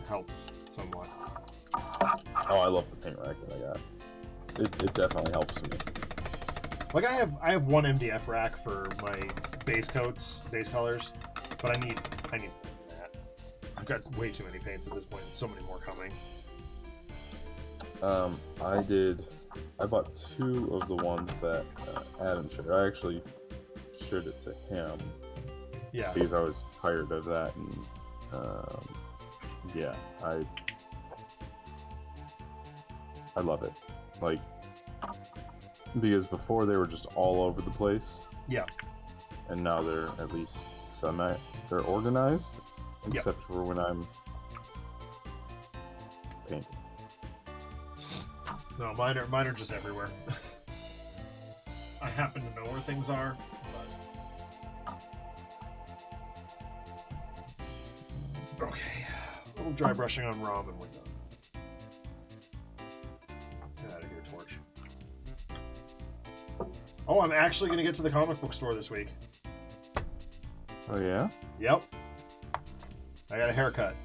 helps somewhat. Oh, I love the paint rack that I got. It definitely helps me. Like I have one MDF rack for my base coats, base colors, but I need more than that. I've got way too many paints at this point, and so many more coming. I bought 2 of the ones that Adam shared. I actually shared it to him. Yeah. Because I was tired of that, and yeah, I love it. Like, because before they were just all over the place. Yeah. And now they're at least they're organized, except for when I'm painting. No, mine are just everywhere. I happen to know where things are, but... Okay. A little dry brushing on ROM and we're done. Get out of here, Torch. Oh, I'm actually going to get to the comic book store this week. Oh, yeah? Yep. I got a haircut.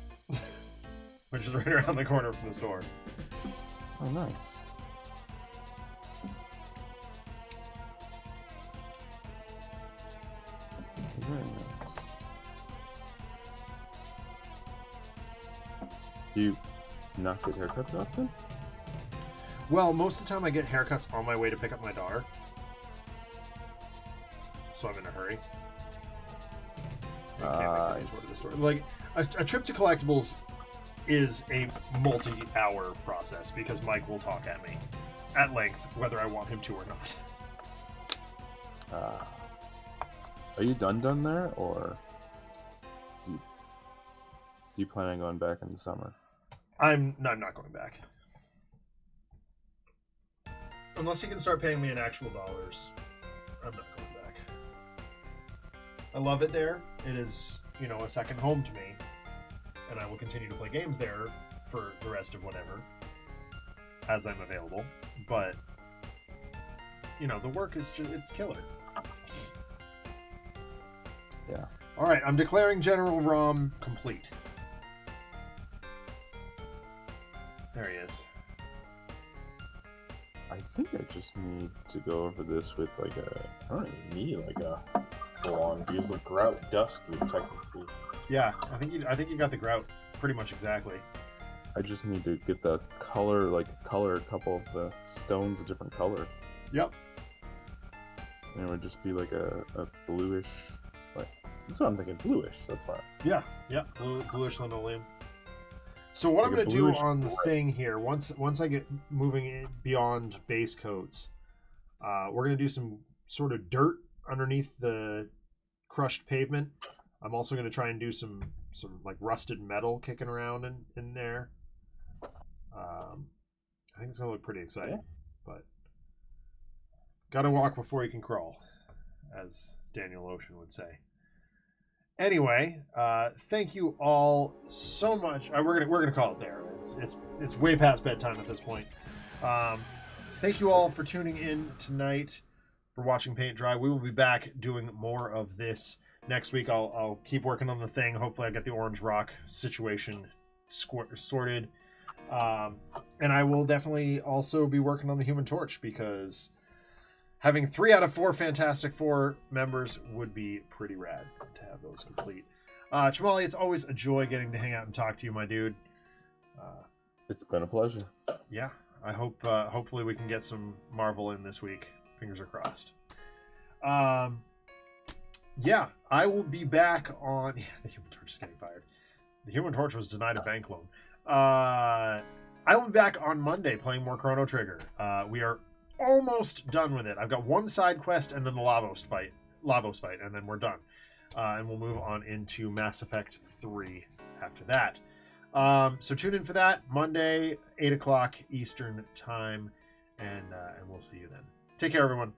Which is right around the corner from the store. Oh, nice. Very nice. Do you not get haircuts often? Well, most of the time I get haircuts on my way to pick up my daughter. So I'm in a hurry. I can't make it to the store. Like, a trip to collectibles is a multi-hour process because Mike will talk at me at length, whether I want him to or not. Are you done there, or do you plan on going back in the summer? I'm not going back. Unless he can start paying me in actual dollars, I'm not going back. I love it there. It is, a second home to me. And I will continue to play games there for the rest of whatever, as I'm available. But, the work is it's killer. Yeah. All right, I'm declaring General ROM complete. There he is. I think I just need to go over this with I don't even need a full-on, because the grout dust would technically. Yeah, I think you got the grout pretty much exactly. I just need to get the color, color a couple of the stones a different color. Yep. And it would just be a bluish, that's what I'm thinking, bluish, that's why. Yeah, bluish linoleum. So what I'm going to do on the thing here, once I get moving in beyond base coats, we're going to do some sort of dirt underneath the crushed pavement. I'm also going to try and do some rusted metal kicking around in there. I think it's going to look pretty exciting, but got to walk before you can crawl, as Daniel Ocean would say. Anyway, thank you all so much. We're gonna call it there. It's way past bedtime at this point. Thank you all for tuning in tonight, for watching Paint Dry. We will be back doing more of this next week. I'll keep working on the thing. Hopefully, I get the Orange Rock situation sorted, and I will definitely also be working on the Human Torch, because having 3 out of 4 Fantastic Four members would be pretty rad to have those complete. Chamali, it's always a joy getting to hang out and talk to you, my dude. It's been a pleasure. Yeah, I hope hopefully we can get some Marvel in this week. Fingers are crossed. Yeah, I will be back on... Yeah, the Human Torch is getting fired. The Human Torch was denied a bank loan. I will be back on Monday playing more Chrono Trigger. We are almost done with it. I've got one side quest and then the Lavos fight, and then we're done. And we'll move on into Mass Effect 3 after that. So tune in for that Monday, 8 o'clock Eastern time, and we'll see you then. Take care, everyone.